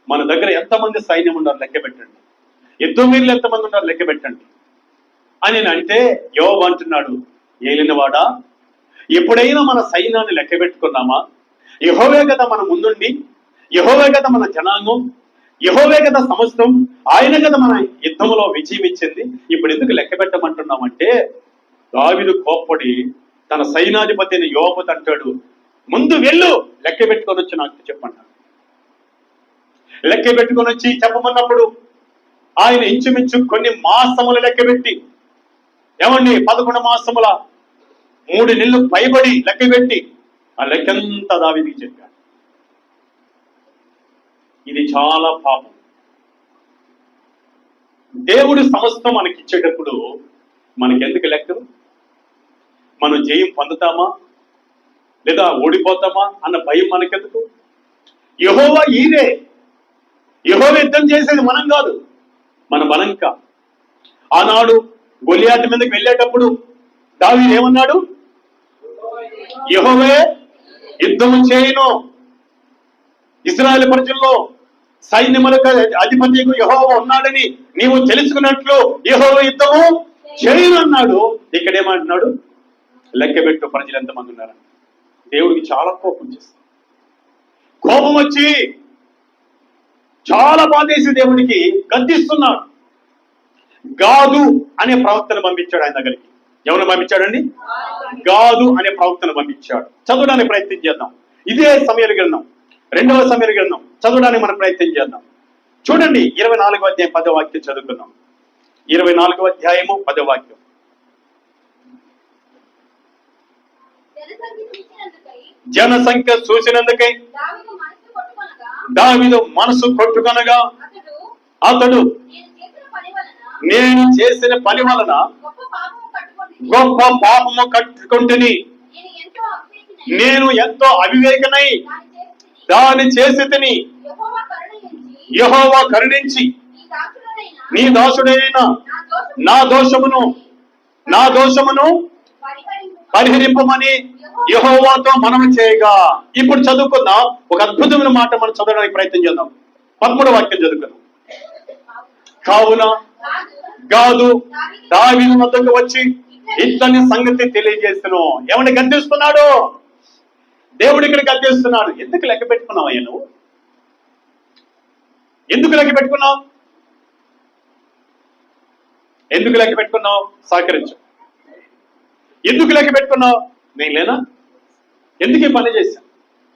మన దగ్గర ఎంతమంది సైన్యం ఉన్నారు లెక్క పెట్టండి, యుద్ధం వీరులు ఎంతమంది ఉన్నారు లెక్క పెట్టండి అని అంటే యోబు అంటున్నాడు, ఏలినవాడా, ఎప్పుడైనా మన సైన్యాన్ని లెక్క పెట్టుకున్నామా? యెహోవే కదా మన ముందుండి, యెహోవే కదా మన జనాంగం, యెహోవే కదా సమస్తం, ఆయన కదా మన యుద్ధంలో విజయం ఇచ్చింది, ఇప్పుడు ఎందుకు లెక్క పెట్టమంటున్నామంటే దావీదు కోప్పడి తన సైన్యాధిపతిని యోబుతో అంటాడు, ముందు వెళ్ళు లెక్క పెట్టుకొని వచ్చి నాకు చెప్పంటాడు. లెక్క పెట్టుకొని వచ్చి చెప్పమన్నప్పుడు ఆయన ఇంచుమించు కొన్ని మాసములు లెక్క పెట్టి, ఏమండి 11 మాసముల 3 నెలలు పైబడి లెక్క పెట్టి ఆ లెక్కంతా దావీదుకి చెప్పాడు. ఇది చాలా పాపం. దేవుడు సమస్తం మనకి ఇచ్చేటప్పుడు మనకెందుకు లెక్కలు? మనం జయం పొందుతామా లేదా ఓడిపోతామా అన్న భయం మనకెందుకు? యెహోవా ఈరే, యెహోవా యుద్ధం చేసేది మనం కాదు, మన బలంకా. ఆనాడు గొలియాతు మీదకి వెళ్ళేటప్పుడు దావీదు ఏమన్నాడు? యెహోవా యుద్ధము చేయను, ఇశ్రాయేలు ప్రజల్లో సైన్యములకు అధిపతి యెహోవా ఉన్నాడని నీవు తెలుసుకున్నట్లు యెహోవా యుద్ధము చేయనన్నాడు. ఇక్కడ ఏమంటున్నాడు? లెక్కబెట్టు ప్రజలు ఎంతమంది ఉన్నారని. దేవుడికి చాలా కోపం చేస్తాడు. కోపం వచ్చి చాలా బాధేసి దేవుడికి గద్దిస్తున్నాడు. గాదు అనే ప్రవక్తను పంపించాడు ఆయన దగ్గరికి. ఎవరిని పంపించాడండి? గాదు అనే ప్రవక్తను పంపించాడు. చదవడానికి ప్రయత్నం చేద్దాం. ఇదే సమయలు గ్రంథం, 2వ సమయలు గ్రంథం చదవడానికి మనం ప్రయత్నం చేద్దాం. చూడండి 24వ అధ్యాయం 10వ వాక్యం చదువుకుందాం. 24వ అధ్యాయము 10వ వాక్యం. జనసంఖ్య చూసినందుకై దావీదు మనసు కొట్టుకొనగా అతడు నేను చేసిన పని వలన గొప్ప పాపము కట్టుకుంటుని నేను ఎంతో అవివేకనై దాన్ని చేసి తిని యెహోవా కరుణించి నీ దాసుడైన నా దోషమును పరిహరింపమని యెహోవాతో మనవి చేయగా. ఇప్పుడు చదువుకుందాం. ఒక అద్భుతమైన మాట మనం చదవడానికి ప్రయత్నం చేద్దాం. 13వ వాక్యం చదువుకుందాం. కావున గాదు దావీదు వద్దకు వచ్చి ఇతని సంగతి తెలియజేస్తున్నాను. ఏమని గద్దిస్తున్నాడు? దేవుడు ఇక్కడ గద్దిస్తున్నాడు. ఎందుకు లెక్క పెట్టుకున్నావు అయ్యా నువ్వు? ఎందుకు లెక్క పెట్టుకున్నావు? ఎందుకు లెక్క పెట్టుకున్నావు? సహకరించు. ఎందుకు లెక్క పెట్టుకున్నావు? నేను లేనా? ఎందుకు ఈ పని చేశాను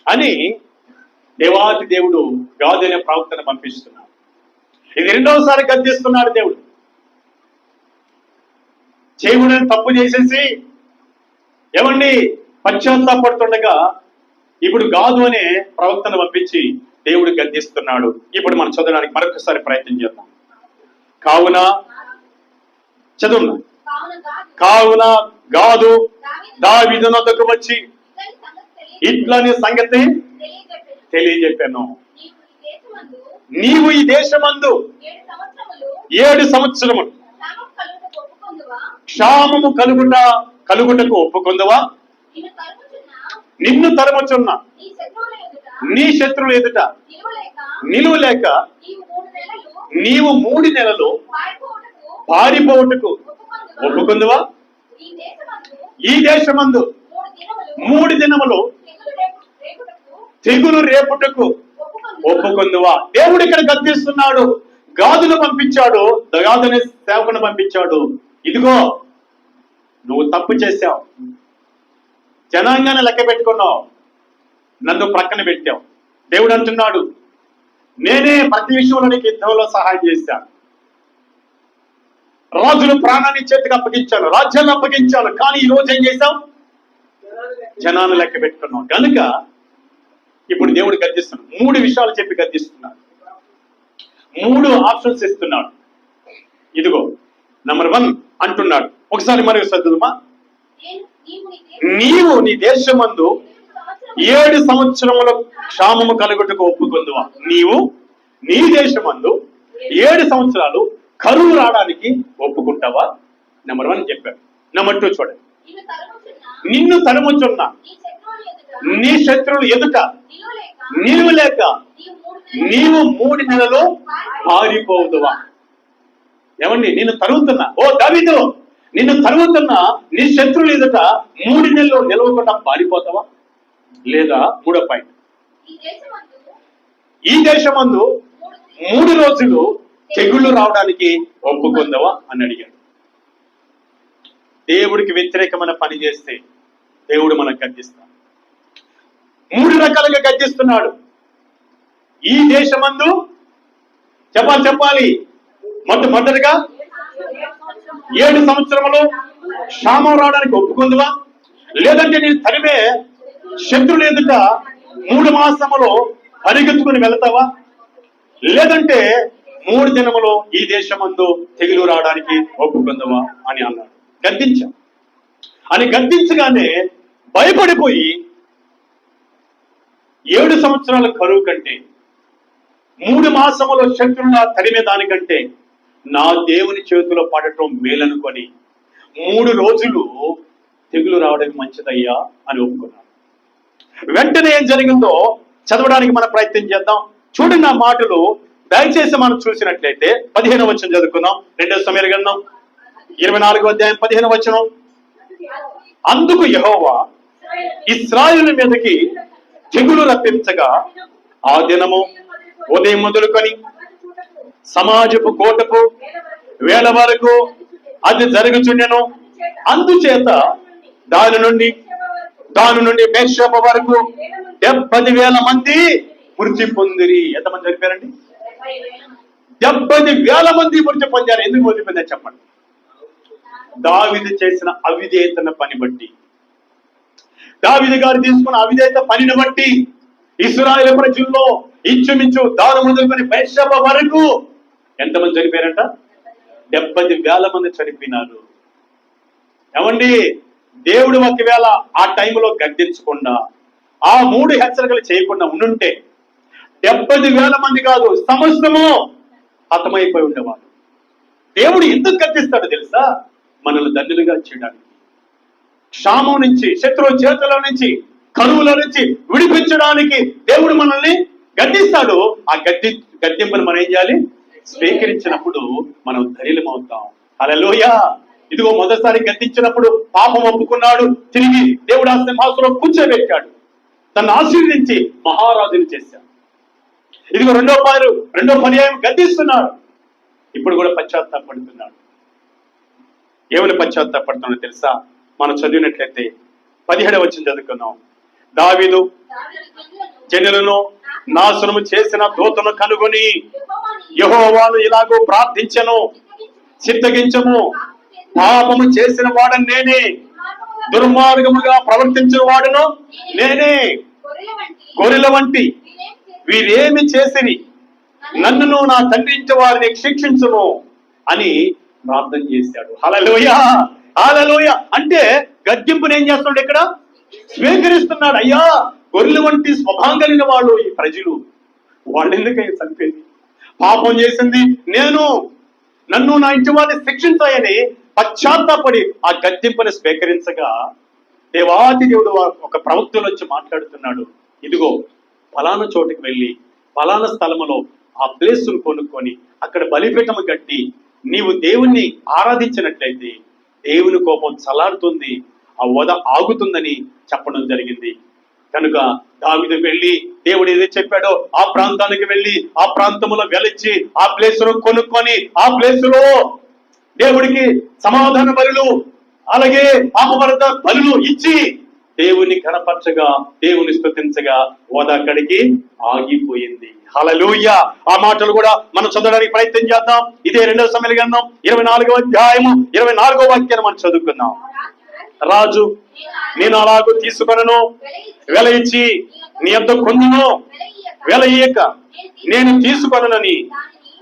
అని దేవాది దేవుడు గాదు అనే ప్రవక్తను పంపిస్తున్నాడు. ఇది 2వసారి గద్దిస్తున్నాడు దేవుడు. చేయకూడని తప్పు చేసేసి ఏమండి పశ్చాత్తాపడుతుండగా ఇప్పుడు గాదు అనే ప్రవక్తను పంపించి దేవుడు గద్దిస్తున్నాడు. ఇప్పుడు మనం చదవడానికి మరొకసారి ప్రయత్నం చేద్దాం. కావున చదువు. కావున గాదు దావీదు వద్దకు వచ్చి ఇట్లని సంగతి తెలియజెప్పాను. నీవు ఈ దేశమందు 7 సంవత్సరములు క్షామము కలుగుటకు ఒప్పుకొందువా? నిన్ను తరుముచున్న నీ శత్రువుల ఎదుట నిలువలేక నీవు 3 నెలలు పారిపోవుటకు ఒప్పుకొందువా? ఈ దేశమందు 3 దినములు తెగులు రేపుటకు ఒప్పుకొందువా? దేవుడు ఇక్కడ గద్దిస్తున్నాడు. గాదును పంపించాడు, గాదుని సేవకుని పంపించాడు. ఇదిగో నువ్వు తప్పు చేశావు, జనాంగాన్ని లెక్క పెట్టుకున్నావు, నన్ను ప్రక్కన పెట్టావు. దేవుడు అంటున్నాడు, నేనే ప్రతి విషయంలో నీకు యుద్ధంలో సహాయం చేశాను. రాజులు ప్రాణాన్ని చేతికి అప్పగించాను, రాజ్యాన్ని అప్పగించాను. కానీ ఈ రోజు ఏం చేశావు? జనాన్ని లెక్క పెట్టుకున్నావు. కనుక ఇప్పుడు దేవుడు గద్దిస్తున్నాడు. 3 విషయాలు చెప్పి గద్దిస్తున్నాడు. 3 ఆప్షన్స్ ఇస్తున్నాడు. ఇదిగో నంబర్ 1 అంటున్నాడు. ఒకసారి మరి చదువుమా. నీవు నీ దేశమందు 7 సంవత్సరముల క్షామము కలుగుటకు ఒప్పుకొందువా? నీవు నీ దేశమందు 7 సంవత్సరాలు కరువు రావడానికి ఒప్పుకుంటావా? నెంబర్ 1 చెప్పాడు. నెంబర్ 2 చూడండి. నిన్ను తరుముచున్న నీ శత్రువులు ఎదుట నిలువలేక నీవు 3 నెలలు పారిపోదువా? ఏమండి, నిన్ను తరుగుతున్నా, ఓ దావీదు, నిన్ను తరుగుతున్నా నీ శత్రువులు ఎదుట 3 నెలలు నిలవకుండా పారిపోతావా? లేదా 3వ పాయింట్, ఈ దేశమందు 3 రోజులు తెగుళ్ళు రావడానికి ఒప్పుకుందావా అని అడిగాడు. దేవుడికి వ్యతిరేకమైన పని చేస్తే దేవుడు మనకు గద్దిస్తాడు. 3 రకాలుగా గద్దిస్తున్నాడు. ఈ దేశమందు చెప్పాలి మొదటిగా 7 సంవత్సరములు క్షామం రావడానికి ఒప్పుకుందువా? లేదంటే నేను తరిమే శత్రువులు ఎదుట 3 మాసములు పరిగెత్తుకుని వెళతావా? లేదంటే 3 దినములు ఈ దేశమందు తెగులు రావడానికి ఒప్పుకుందావా అని అన్నాడు. గద్దించాం అని గద్దించగానే భయపడిపోయి 7 సంవత్సరాల కరువు కంటే 3 మాసముల శత్రువుల తరిమే దానికంటే నా దేవుని చేతిలో పడటం మేలనుకొని 3 రోజులు తెగులు రావడానికి మంచిదయ్యా అని ఒప్పుకున్నాడు. వెంటనే ఏం జరిగిందో చదవడానికి మనం ప్రయత్నం చేద్దాం. చూడండి ఆ మాటలు దయచేసి మనం చూసినట్లయితే 15వ వచనం చదువుకుందాం. 2 సమూయేలు గ్రంథం 24వ అధ్యాయం 15వ వచనం. అందుకు యెహోవా ఇశ్రాయేలు మీదకి తెగులు రప్పించగా ఆ దినము ఉదయం మొదలుకొని సమాజపు కోటకు వేళ వరకు అది జరుగుచుండెను. అందుచేత దాని నుండి బేర్షెబ వరకు 70,000 మంది మృతి పొందిరి. ఎంతమంది చనిపోయారండి? 70,000 మంది మృతి పొందారు. ఎందుకు మృతి పొందారు చెప్పండి? దావీదు చేసిన అవిధేయతన పని బట్టి, దావీదు గారు తీసుకున్న అవిధేయత పనిని బట్టి ఇశ్రాయేలు ప్రజల్లో ఇంచుమించు దాని మొదలుకొని బేర్షెబ వరకు ఎంతమంది చనిపోయారంట? 70,000 మంది చనిపోయినారు. ఏమండి, దేవుడు ఒకవేళ ఆ టైంలో గద్దించకుండా ఆ 3 హెచ్చరికలు చేయకుండా ఉండుంటే 70,000 మంది కాదు, సమస్తము హతమైపోయి ఉండేవాడు. దేవుడు ఎందుకు గద్దిస్తాడు తెలుసా? మనల్ని ధన్యులుగా చేయడానికి, క్షామం నుంచి, శత్రువు చేతుల నుంచి, కరువుల నుంచి విడిపించడానికి దేవుడు మనల్ని గద్దిస్తాడు. ఆ గద్దింపును మనం ఏం చేయాలి? స్వీకరించినప్పుడు మనం ధైర్యం అవుతాం. హల్లెలూయా. ఇదిగో మొదటిసారి గద్దించినప్పుడు పాపం ఒప్పుకున్నాడు, తిరిగి దేవుడు ఆ సింహాసనంలో కూర్చోబెట్టాడు, తను ఆశీర్వదించి మహారాజుని చేశాడు. ఇదిగో రెండో పర్యాయం గద్దిస్తున్నాడు, ఇప్పుడు కూడా పశ్చాత్తాపడుతున్నాడు. ఏమని పశ్చాత్తాపడుతున్నాడో తెలుసా? మనం చదివినట్లయితే 17వ వచనం చదువుకున్నాం. దావీదు జనులను నాశనము చేసిన దూతను కనుగొని యెహోవాను ఇలాగూ ప్రార్థించెను, చిత్తగించము, పాపము చేసిన వాడను నేనే, దుర్మార్గముగా ప్రవర్తించిన వాడును నేనే. గొర్రెల వంటి వీరేమి చేసిరి, నన్నును నా తండ్రి ఇంటి వారిని శిక్షించును అని ప్రార్థన చేశాడు. హల్లెలూయా, హల్లెలూయా. అంటే గద్దింపుని ఏం చేస్తున్నాడు? ఇక్కడ స్వీకరిస్తున్నాడు. అయ్యా, గొర్రెల వంటి స్వభావం కలిగిన వాళ్ళు ఈ ప్రజలు, వాళ్ళు ఎందుకై చనిపోయింది? పాపం చేసింది నేను, నన్ను నా ఇంటి వారిని శిక్షించాయని పశ్చాత్తాపడి ఆ గద్దింపుని స్వీకరించగా దేవాతి దేవుడు ఒక ప్రవక్తలో వచ్చి మాట్లాడుతున్నాడు. ఇదిగో ఫలానా చోటుకి వెళ్ళి ఫలానా స్థలములో ఆ ప్లేస్ను కొనుక్కొని అక్కడ బలిపీఠము కట్టి నీవు దేవుణ్ణి ఆరాధించినట్లయితే దేవుని కోపం చల్లారుతుంది, ఆ వధ ఆగుతుందని చెప్పడం జరిగింది. కనుక దావీదు వెళ్ళి దేవుడు ఏదైతే చెప్పాడో ఆ ప్రాంతానికి వెళ్ళి ఆ ప్రాంతంలో వెలిచి ఆ ప్లేస్ ను కొనుక్కొని ఆ ప్లేస్ లో దేవుడికి సమాధాన బలులు అలాగే పాపభరత బలులు ఇచ్చి దేవుని కనపరచగా, దేవుని స్తుతించగా వధ అక్కడికి ఆగిపోయింది. హల్లెలూయా. ఆ మాటలు కూడా మనం చదవడానికి ప్రయత్నం చేద్దాం. ఇదే 2 సమూయేలు గ్రంథం 24వ అధ్యాయము 24వ వాక్యాన్ని మనం చదువుకుందాం. రాజు, నేను అలాగూ తీసుకొనను, వెల ఇచ్చి నీ యొద్ద కొందును, వెల ఇయ్యక నేను తీసుకొననని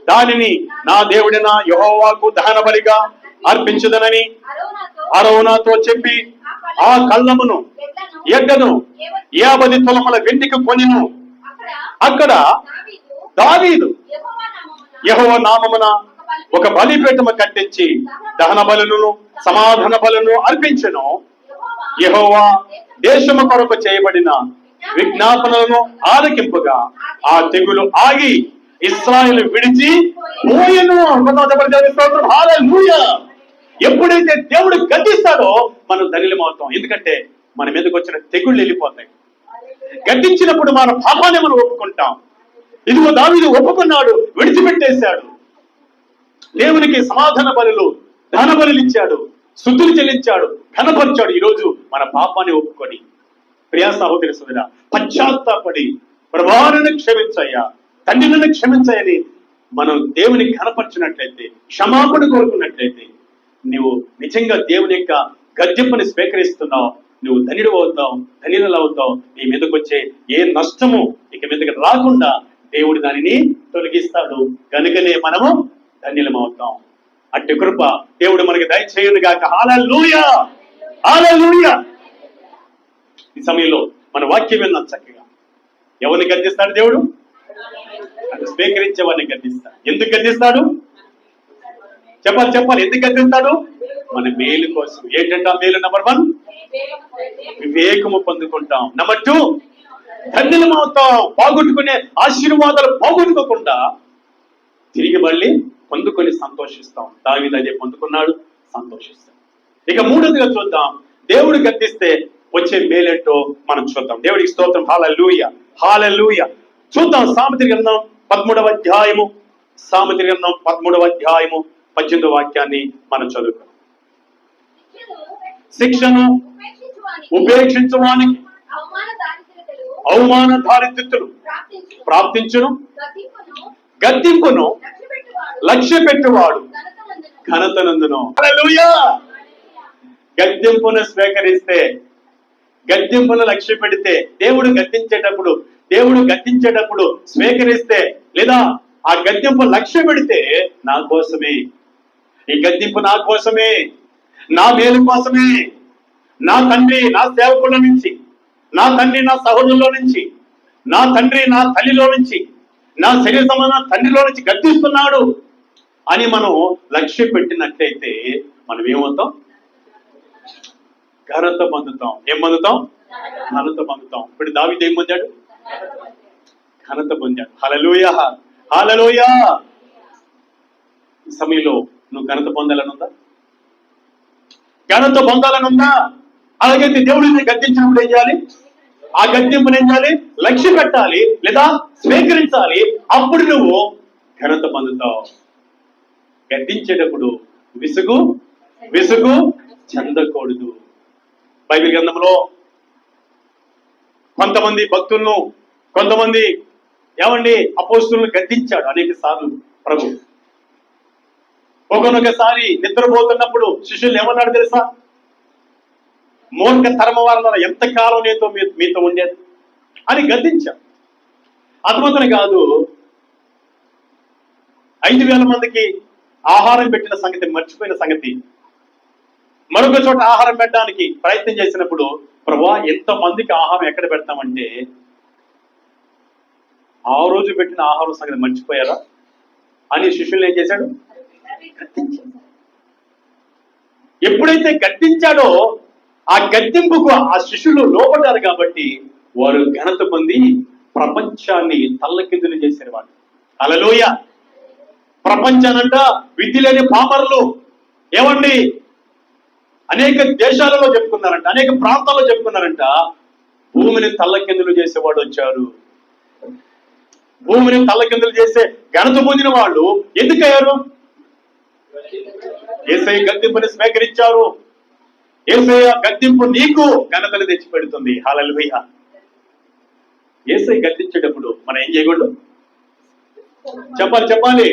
దానిని నా దేవుడిన యెహోవాకు దహన బలిగా అర్పించదనని అరోనాతో చెప్పి ఆ కళ్ళమును ఎడ్డను 50 తులముల వెండికి కొనిను. అక్కడ దావీదు యెహోవా నామమున ఒక బలిపీఠము కట్టించి దహన బలులను సమాధాన బలులను అర్పించెను. యెహోవా దేశము కొరకు చేయబడిన విజ్ఞాపనలను ఆలకింపుగా ఆ తెగులు ఆగి ఇశ్రాయేలు విడిచి పోయెను. హల్లెలూయా. ఎప్పుడైతే దేవుడు గద్దిస్తాడో మనం ధైర్యమవుతాం. ఎందుకంటే మన మీదకి వచ్చిన తెగుళ్ళు వెళ్ళిపోతాయి. గద్దించినప్పుడు మన పాపాన్ని మనం ఒప్పుకుంటాం. ఇదిగో దావీదు ఒప్పుకున్నాడు, విడిచిపెట్టేశాడు. దేవునికి సమాధాన బలులు, దాన బలులు ఇచ్చాడు, స్తుతులు చెల్లించాడు, ఘనపరిచాడు. ఈరోజు మన పాపాన్ని ఒప్పుకొని ప్రియా సహోదరి సోదరా పశ్చాత్తాపడి ప్రభావాన్ని క్షమించయ్యా, తండ్రిని క్షమించాయని మనం దేవుని ఘనపరిచినట్లయితే, క్షమాపణ కోరుకున్నట్లయితే నువ్వు నిజంగా దేవుని యొక్క గద్దింపుని స్వీకరిస్తున్నావు. నువ్వు ధన్యుడు అవుతావు, ధన్యులు అవుతావు. నీ మీదకి వచ్చే ఏ నష్టము ఇక మీదకి రాకుండా దేవుడు దానిని తొలగిస్తాడు. కనుకనే మనము ధన్యులం అవుతాం. అట్టి కృప దేవుడు మనకి దయచేయును గాక. హల్లెలూయా, హల్లెలూయా. ఈ సమయంలో మన వాక్యం విన్నాం చక్కగా. ఎవరిని గద్దిస్తాడు దేవుడు? అది స్వీకరించే వారిని గద్దిస్తాడు. ఎందుకు గద్దిస్తాడు? చెప్పాలి. ఎందుకు గద్దిస్తాడు? మన మేలు కోసం. ఏంటంటే ఆ మేలు నెంబర్ 1 వివేకము పొందుకుంటాం. నెంబర్ 2 ధన్యులమవుతాం. పోగొట్టుకునే ఆశీర్వాదాలు పోగొట్టుకోకుండా తిరిగి మళ్ళీ పొందుకొని సంతోషిస్తాం. దావీదు అదే పొందుకున్నాడు, సంతోషిస్తాం. ఇక మూడోదిగా చూద్దాం, దేవుడు గద్దిస్తే వచ్చే మేలేంటో మనం చూద్దాం. దేవుడికి స్తోత్రం. హల్లెలూయా, హల్లెలూయా. చూద్దాం సామెతల గ్రంథం 13వ అధ్యాయము, సామెతల గ్రంథం 13వ అధ్యాయము 18వ వాక్యాన్ని మనం చదువుతాం. శిక్షను ఉపేక్షించువానికి అవమాన దారిద్ర్యతలు ప్రాప్తించును, గద్దింపును లక్ష్య పెట్టువాడు ఘనతనందును. హల్లెలూయా. గద్దింపును స్వీకరిస్తే, గద్దింపును లక్ష్య పెడితే, దేవుడు గద్దించేటప్పుడు స్వీకరిస్తే, లేదా ఆ గద్దింపు లక్ష్య పెడితే, నా కోసమే ఈ గద్దింపు, నా కోసమే, నా మేలు కోసమే, నా తండ్రి నా సేవకుల నుంచి, నా తండ్రి నా సహోదరులో నుంచి, నా తండ్రి నా తల్లిలో నుంచి, నా శరీర సమాన తండ్రిలో నుంచి గద్దిస్తున్నాడు అని మనం లక్ష్య పెట్టినట్లయితే మనం ఏమవుతాం? ఘనత పొందుతాం. ఏం పొందుతాం? ఘనత పొందుతాం. ఇప్పుడు దావీదు ఏం పొందాడు? ఘనత పొందాడు. హల్లెలూయా, హల్లెలూయా. ఈ సమయంలో నువ్వు ఘనత పొందాలనుందా? ఘనత పొందాలనుందా? అలాగైతే దేవుడిని గద్దించినప్పుడు ఏం చేయాలి? ఆ గద్దింపుని ఏం చేయాలి? లక్ష్య పెట్టాలి, లేదా స్వీకరించాలి. అప్పుడు నువ్వు ఘనత పొందుతావు. గద్దించేటప్పుడు విసుగు చెందకూడదు. బైబిల్ గ్రంథంలో కొంతమంది భక్తులను, కొంతమంది అపోస్తులను గద్దించాడు అనేక సార్లు ప్రభు. ఒకనొకసారి నిద్రపోతున్నప్పుడు శిష్యులు ఏమన్నాడు తెలుసా? మూర్ఖ తరమ వారలారా, ఎంతకాలం మీతో ఉండేది అని గద్దించాడు. అతమాత్రం కాదు, 5,000 మందికి ఆహారం పెట్టిన సంగతి మర్చిపోయిన సంగతి, మరొక చోట ఆహారం పెట్టడానికి ప్రయత్నం చేసినప్పుడు, ప్రభువా ఎంత మందికి ఆహారం ఎక్కడ పెడతామంటే, ఆ రోజు పెట్టిన ఆహారం సంగతి మర్చిపోయారా అని శిష్యులు ఏం చేశాడు? గద్దించాడు. ఎప్పుడైతే గద్దించాడో ఆ గద్దింపుకు ఆ శిష్యులు లోపడ్డారు కాబట్టి వారు ఘనత పొంది ప్రపంచాన్ని తల్లకిందులు చేసేవాడు. హల్లెలూయా. ప్రపంచానంట విద్య లేని పామరులు అనేక దేశాలలో చెప్పుకున్నారంట, అనేక ప్రాంతాల్లో చెప్పుకున్నారంట, భూమిని తల్లకిందులు చేసేవాడు వచ్చారు. భూమిని తల్లకిందులు చేసే ఘనత పొందిన వాళ్ళు ఎందుకయ్యారు? యేసయ్య గద్దింపుని స్వీకరించారు. యేసయ్య గద్దింపు నీకు ఘనతలు తెచ్చి పెడుతుంది. హల్లెలూయా. యేసయ్య గద్దించేటప్పుడు మనం ఏం చేయకూడదు? చెప్పాలి.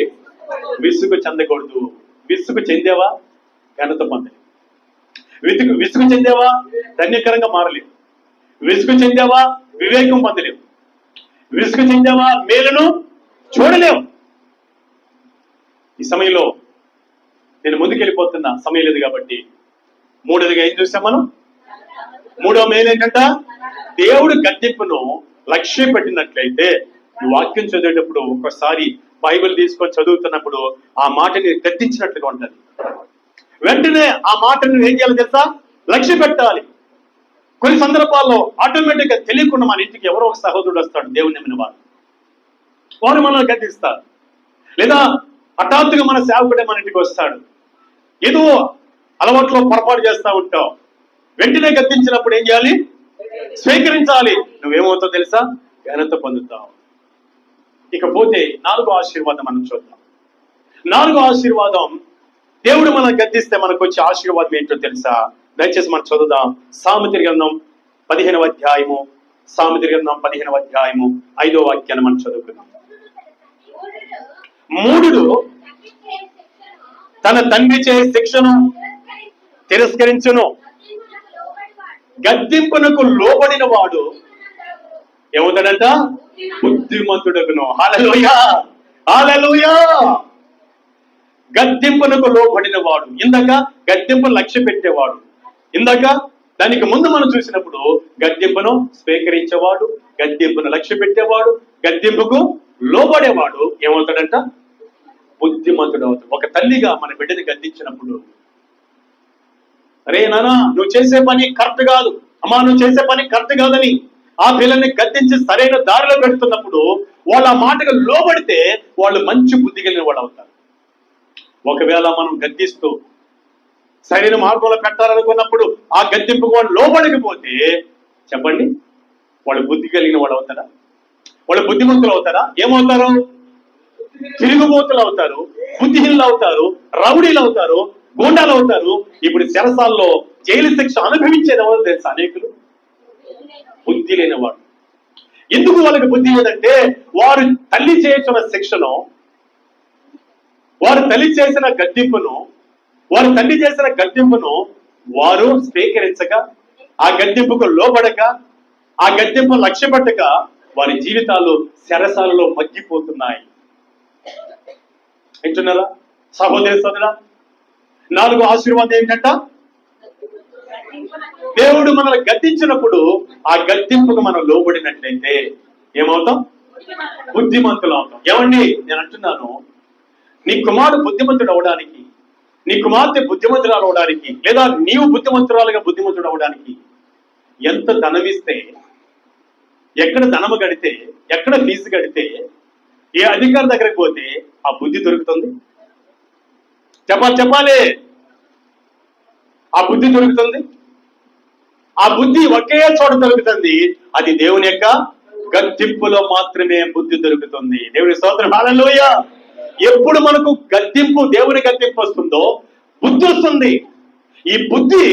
విసుగు చెందకూడదు. విసుగు చెందేవా ఘనత పొందలేవు. విసుగు చెందేవా ధన్యకరంగా మారలేవు. విసుగు చెందేవా వివేకం పొందలేవు. విసుగు చెందేవా మేలును చూడలేవు. ఈ సమయంలో నేను ముందుకెళ్ళిపోతున్నా, సమయం లేదు కాబట్టి మూడోదిగా ఏం చూసాం మనం? మూడో మేలు ఏంటంట? దేవుడు గద్దింపును లక్ష్యం పెట్టినట్లయితే, ఈ వాక్యం చదివేటప్పుడు ఒకసారి బైబిల్ తీసుకొని చదువుతున్నప్పుడు ఆ మాటని గద్దించినట్లుగా ఉంటుంది. వెంటనే ఆ మాటను ఏం చేయాలి తెలుసా? లక్ష్య పెట్టాలి. కొన్ని సందర్భాల్లో ఆటోమేటిక్ గా తెలియకుండా మన ఇంటికి ఎవరో ఒక సహోదరుడు వస్తాడు, దేవుని నమ్మిన వారు మనల్ని గద్దిస్తారు. లేదా హఠాత్తుగా మన సేవకుడే మన ఇంటికి వస్తాడు, ఏదో అలవాట్లో పొరపాటు చేస్తా ఉంటావు. వెంటనే గద్దించినప్పుడు ఏం చేయాలి? స్వీకరించాలి. నువ్వేమవుతావు తెలుసా? ఘనత పొందుతావు. ఇకపోతే 4వ ఆశీర్వాదం మనం చూద్దాం. 4వ ఆశీర్వాదం, దేవుడు మనం గద్దిస్తే మనకు వచ్చే ఆశీర్వాదం ఏంటో తెలుసా? దయచేసి మనం చదువుదాం. సామెతల గ్రంథం 15వ అధ్యాయము, సామెతల గ్రంథం 15వ అధ్యాయము 5వ వాక్యాన్ని మనం చదువుకుందాం. మూఢుడు తన తండ్రి చే శిక్షను తిరస్కరించును, గద్దింపునకు లోబడిన వాడు ఏమవుతాడంట? బుద్ధిమంతుడగును. హల్లెలూయా, హల్లెలూయా. గద్దింపునకు లోబడిన వాడు. ఇందాక గద్దింపు లక్ష్య పెట్టేవాడు. ఇందాక దానికి ముందు మనం చూసినప్పుడు గద్దింపును స్వీకరించేవాడు, గద్దింపును లక్ష్య పెట్టేవాడు, గద్దింపుకు లోబడేవాడు ఏమవుతాడంట? బుద్ధిమంతుడు అవుతాడు. ఒక తల్లిగా మన బిడ్డని గద్దించినప్పుడు, అరే నాన్న నువ్వు చేసే పని కరెక్ట్ కాదు, అమ్మా నువ్వు చేసే పని కరెక్ట్ కాదని ఆ పిల్లల్ని గద్దించి సరైన దారిలో పెడుతున్నప్పుడు వాళ్ళ ఆ మాటకు లోబడితే వాళ్ళు మంచి బుద్ధి కలిగిన వాళ్ళు అవుతారు. ఒకవేళ మనం గద్దిస్తూ సరైన మార్గంలో పెట్టాలనుకున్నప్పుడు ఆ గద్దింపుకు వాళ్ళు లోబడకపోతే చెప్పండి, వాళ్ళు బుద్ధి కలిగిన వాళ్ళు అవుతారా? వాళ్ళు బుద్ధిమంతులు అవుతారా? ఏమవుతారు? తిరుగుబోతులు అవుతారు, బుద్ధిహీనులు అవుతారు, రౌడీలు అవుతారు, గూండాలు అవుతారు. ఇప్పుడు చెరసాల్లో జైలు శిక్ష అనుభవించేది ఎవరు తెలుసు? అనేకులు బుద్ధి లేనివాడు. ఎందుకు వాళ్ళకి బుద్ధి లేదంటే వారు తల్లి చేసిన శిక్షను, వారు తల్లి చేసిన గద్దింపును, వారు తల్లి చేసిన గద్దింపును వారు స్వీకరించక, ఆ గద్దింపుకు లోబడక, ఆ గద్దింపు లక్ష్య పెట్టక వారి జీవితాలు చెరసాలలో మగ్గిపోతున్నాయి. వింటున్నారా సహోదరి సోదరా? 4వ ఆశీర్వాదం ఏంటంట? దేవుడు మనల్ని గద్దించినప్పుడు ఆ గద్దింపుకు మనం లోబడినట్లయితే ఏమవుతాం? బుద్ధిమంతులు అవుతాం. ఏమండి, నేను అంటున్నాను, నీ కుమారుడు బుద్ధిమంతుడు అవడానికి, నీ కుమార్తె బుద్ధిమంతురాలు అవడానికి, లేదా నీవు బుద్ధిమంతురాలుగా బుద్ధిమంతుడు అవడానికి ఎంత ధనం ఇస్తే, ఎక్కడ ధనము గడితే, ఎక్కడ ఫీజు గడితే, ఏ అధికారి దగ్గరికి పోతే ఆ బుద్ధి దొరుకుతుంది? చెప్పాలి. ఆ బుద్ధి దొరుకుతుంది. ఆ బుద్ధి ఒకే చోట దొరుకుతుంది. అది దేవుని యొక్క గద్దింపులో మాత్రమే బుద్ధి దొరుకుతుంది. దేవుని స్తోత్రం, హల్లెలూయా. ఎప్పుడు మనకు గద్దింపు, దేవుని గద్దింపు వస్తుందో బుద్ధి వస్తుంది. ఈ బుద్ధి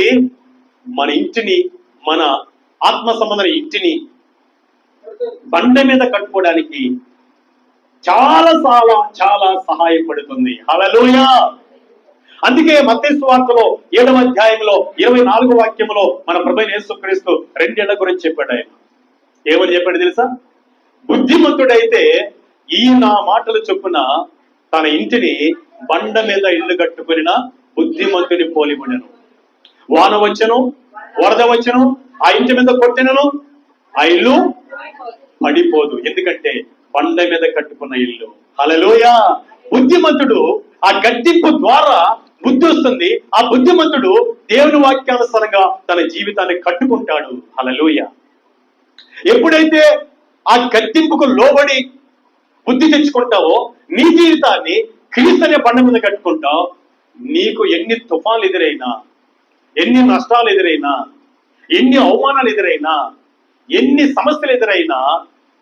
మన ఇంటిని, మన ఆత్మ సంబంధమైన ఇంటిని బండ మీద కట్టుకోవడానికి చాలా చాలా చాలా సహాయపడుతుంది. హల్లెలూయా. అందుకే మత్తయి సువార్తలో 7వ అధ్యాయంలో 24వ వాక్యంలో మన ప్రభువైన యేసుక్రీస్తు 2 ఏళ్ల గురించి చెప్పాడు. ఆయన ఏమని చెప్పాడు తెలుసా? బుద్ధిమంతుడైతే ఈ నా మాటలు చొప్పున తన ఇంటిని బండ మీద ఇల్లు కట్టుకుని బుద్ధిమంతుని పోలి ఉండెను. వాన వచ్చెను, వరద వచ్చెను, ఆ ఇంటి మీద కొట్టెను, ఆ ఇల్లు పడిపోదు. ఎందుకంటే బండ మీద కట్టుకున్న ఇల్లు. హల్లెలూయా. బుద్ధిమంతుడు ఆ గద్దింపు ద్వారా బుద్ధి వస్తుంది. ఆ బుద్ధిమంతుడు దేవుని వాక్యానుసారంగా తన జీవితాన్ని కట్టుకుంటాడు. హల్లెలూయా. ఎప్పుడైతే ఆ గద్దింపుకు లోబడి బుద్ధి తెచ్చుకుంటావో, నీ జీవితాన్ని క్రీస్తు అనే బండ మీద కట్టుకుంటావు. నీకు ఎన్ని తుఫాన్లు ఎదురైనా, ఎన్ని నష్టాలు ఎదురైనా, ఎన్ని అవమానాలు ఎదురైనా, ఎన్ని సమస్యలు ఎదురైనా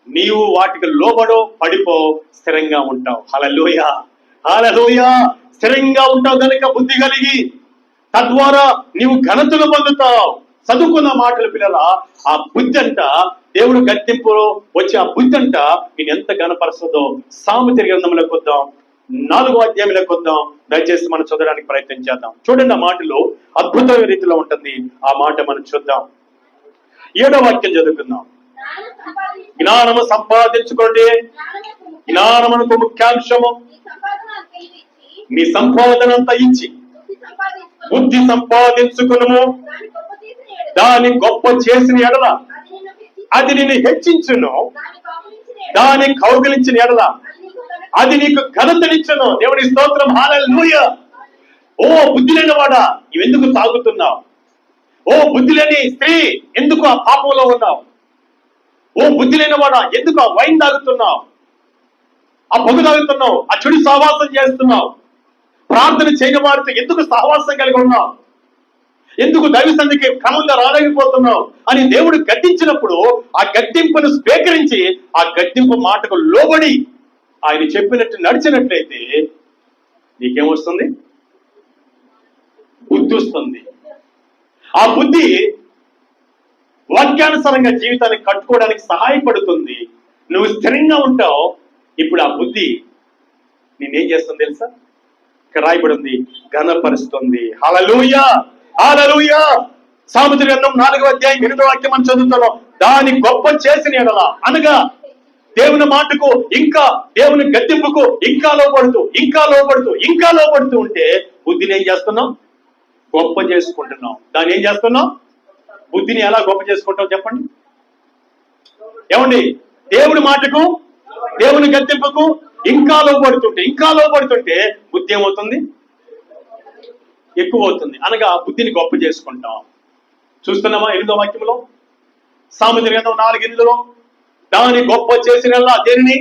నీవు వాటికి లోబడో పడిపో, స్థిరంగా ఉంటావు. హల్లెలూయా, హల్లెలూయా. స్థిరంగా ఉంటావు కనుక బుద్ధి కలిగి, తద్వారా నీవు ఘనతను పొందుతావు. చదువుకున్న మాటలు పిల్లల, ఆ బుద్ధి అంట, దేవుడు గద్దింపులో వచ్చే ఆ బుద్ధి అంట నేను ఎంత ఘనపరుస్తుందో సామెతల గ్రంథంలోకి వద్దాం, 4వ అధ్యాయంలోకి వద్దాం. దయచేసి మనం చదవడానికి ప్రయత్నం చేద్దాం. చూడండి, ఆ మాటలో అద్భుతమైన రీతిలో ఉంటుంది. ఆ మాట మనం చూద్దాం. 7వ వాక్యం చదువుకుందాం. జ్ఞానము సంపాదించుకోండి, జ్ఞానమునకు ముఖ్యాంశము. నీ సంపాదన అంతా ఇచ్చి బుద్ధి సంపాదించుకును, దాని గొప్ప చేసిన ఎడల అది నిన్ను హెచ్చించును, దాని కౌగిలించిన ఎడల అది నీకు ఘనతనిచ్చును. దేవుని స్తోత్రం, హల్లెలూయా. ఓ బుద్ధి లేనివాడా, నువ్వెందుకు తాగుతున్నావు? ఓ బుద్ధి లేని స్త్రీ, ఎందుకు ఆ పాపంలో ఉన్నావు? ఓ బుద్ధి లేనివాడా, ఎందుకు ఆ వైన్ తాగుతున్నావు, ఆ పొగ తాగుతున్నావు, ఆ చెడు సహవాసం చేస్తున్నావు? ప్రార్థన చేయని వారితో ఎందుకు సహవాసం కలిగి ఉన్నావు? ఎందుకు దైవ సన్నిధికి క్రమంగా రాలేకపోతున్నావు అని దేవుడు గద్దించినప్పుడు ఆ గద్దింపును స్వీకరించి ఆ గద్దింపు మాటకు లోబడి ఆయన చెప్పినట్టు నడిచినట్లయితే నీకేమొస్తుంది? బుద్ధి వస్తుంది. ఆ బుద్ధి వాక్యానుసారంగా జీవితాన్ని కట్టుకోవడానికి సహాయపడుతుంది. నువ్వు స్థిరంగా ఉంటావు. ఇప్పుడు ఆ బుద్ధి నేనేం చేస్తుంది తెలుసా? రాయబడి ఉంది, ఘనపరుస్తుంది. హల్లెలూయా, హల్లెలూయా. సామెతల గ్రంథం 4వ అధ్యాయం 8వ వాక్యం మనం చదువుతున్నాం. దాని గొప్ప చేసిన ఎడల, అనగా దేవుని మాటకు, ఇంకా దేవుని గద్దింపుకు ఇంకా లోపడుతూ ఇంకా లోపడుతూ ఇంకా లోపడుతూ ఉంటే బుద్ధిని ఏం చేస్తున్నాం? గొప్ప చేసుకుంటున్నాం. దాన్ని ఏం చేస్తున్నాం? బుద్ధిని ఎలా గొప్ప చేసుకుంటాం చెప్పండి? ఏమండి, దేవుని మాటకు, దేవుని గద్దింపుకు ఇంకా లోపడుతుంటే బుద్ధి ఏమవుతుంది? ఎక్కువ అవుతుంది. అనగా బుద్ధిని గొప్ప చేసుకుంటాం. చూస్తున్నామా 8వ వాక్యంలో? సామెతల గ్రంథం 4:8 దాని గొప్ప చేసిన దేనిని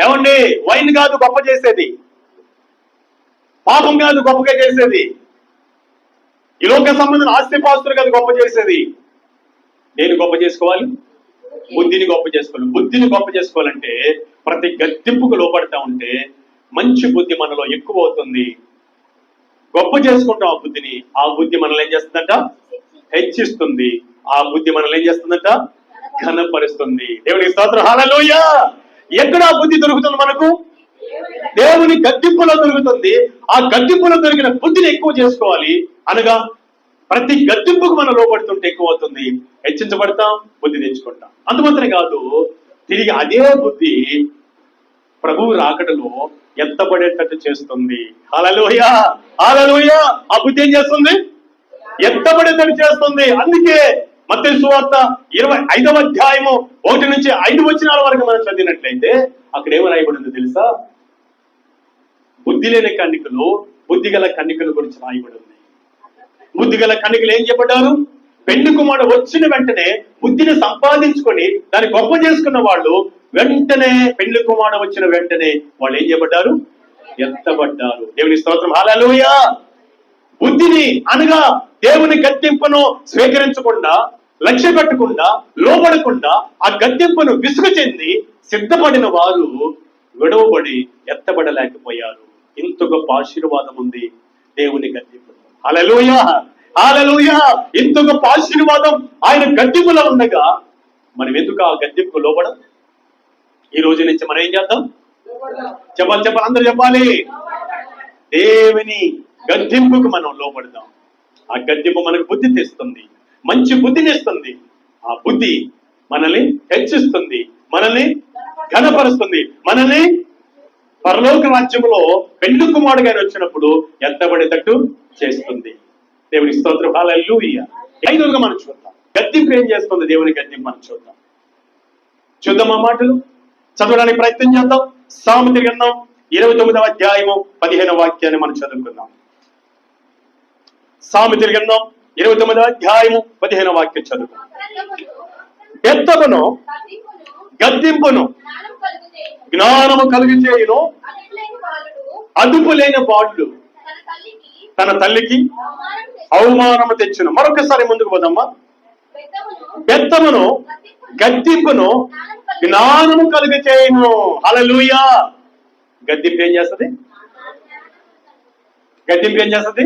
ఏమండి, వైన్ కాదు గొప్ప చేసేది, పాపం కాదు గొప్పగా చేసేది, ఈ లోక సంబంధం ఆస్తిపాస్తులు కాదు గొప్ప చేసేది. నేను గొప్ప చేసుకోవాలి, బుద్ధిని గొప్ప చేసుకోవాలి. బుద్ధిని గొప్ప చేసుకోవాలంటే ప్రతి గద్దింపుకు లోపడతా ఉంటే మంచి బుద్ధి మనలో ఎక్కువ అవుతుంది. గొప్ప చేసుకుంటాం ఆ బుద్ధిని. ఆ బుద్ధి మనల్ని ఏం చేస్తుందంట? హెచ్చిస్తుంది. ఆ బుద్ధి మనల్ని ఏం చేస్తుందంట? ఘనపరుస్తుంది. దేవునికి స్తోత్రం, హల్లెలూయా. ఎక్కడ ఆ బుద్ధి దొరుకుతుంది మనకు? దేవుని గద్దింపులో దొరుకుతుంది. ఆ గద్దింపులో దొరికిన బుద్ధిని ఎక్కువ చేసుకోవాలి. అనగా ప్రతి గద్దింపుకు మనం లోపడుతుంటే ఎక్కువ అవుతుంది, హెచ్చించబడతాం, బుద్ధి తెచ్చుకుంటాం. అందుమాత్రమే కాదు, తిరిగి అదే బుద్ధి ప్రభువు రాకడలో ఎత్తబడేటట్టు చేస్తుంది. హల్లెలూయా, హల్లెలూయా. ఆ బుద్ధి ఏం చేస్తుంది? ఎత్తబడేటట్టు చేస్తుంది. అందుకే మత్తయి సువార్త 25వ అధ్యాయము 1 నుంచి 5 వచనాల వరకు మనం చదివినట్లయితే అక్కడ ఏమి రాయబడిందో తెలుసా? బుద్ధి లేని కన్నికలు, బుద్ధి గల కన్నికల గురించి రాయబడింది. బుద్ధి గల కన్నికలు ఏం చెప్పారు? పెళ్లి కుమారుడు వచ్చిన వెంటనే బుద్ధిని సంపాదించుకొని దాన్ని గొప్ప చేసుకున్న వాళ్ళు వెంటనే, పెళ్లి కుమారుడు వచ్చిన వెంటనే వాళ్ళు ఏం చేయబడ్డారు? ఎత్తబడ్డారు. దేవుని స్తోత్రం, హల్లెలూయా. బుద్ధిని అనగా దేవుని గద్దింపును స్వీకరించకుండా, లక్ష్య పెట్టకుండా, లోబడకుండా ఆ గద్దింపును విసుగు చెంది సిద్ధపడిన వారు విడవబడి ఎత్తబడలేకపోయారు. ఇంత గొప్ప ఆశీర్వాదం ఉంది దేవుని గద్దింపులో. హల్లెలూయా, హల్లెలూయా. ఇంత గొప్ప ఆశీర్వాదం ఆయన గద్దింపులో ఉండగా మనం ఎందుకు ఆ గద్దింపుకు లోబడం? ఈ రోజు నుంచి మనం ఏం చేద్దాం? చెప్పాలి, అందరూ చెప్పాలి. దేవుని గద్దింపుకు మనం లోబడదాం. ఆ గద్దింపు మనకు బుద్ధి తెస్తుంది, మంచి బుద్ధిని ఇస్తుంది. ఆ బుద్ధి మనల్ని హెచ్చిస్తుంది, మనల్ని ఘనపరుస్తుంది, మనల్ని పరలోక రాజ్యములో పెళ్లి కుమారుడుగా వచ్చినప్పుడు ఎత్తబడేటట్టు చేస్తుంది. దేవుని స్తోత్రం, హల్లెలూయా. 5వదిగా మనం చూద్దాం, గద్దింపు ఏం చేస్తుంది. దేవుని గద్దింపు మనం చూద్దాం. ఆ మాటలు చదవడానికి ప్రయత్నం చేద్దాం. సామెతల గ్రంథం 29వ అధ్యాయము 15వ వాక్యాన్ని మనం చదువుకుందాం. సామెతల గ్రంథం 29వ అధ్యాయము 15వ వాక్యం చదువుకుందాం. ఎత్తమును గద్దింపును జ్ఞానము కలుగు చేయును, అదుపు లేని బాలుడు తన తల్లికి అవమానము తెచ్చును. మరొకసారి ముందుకు పోదమ్మా. బెత్తమును గద్దింపును జ్ఞానము కలుగు చేయును. హల్లెలూయా. గద్దింపు ఏం చేస్తుంది? గద్దింపు ఏం చేస్తుంది?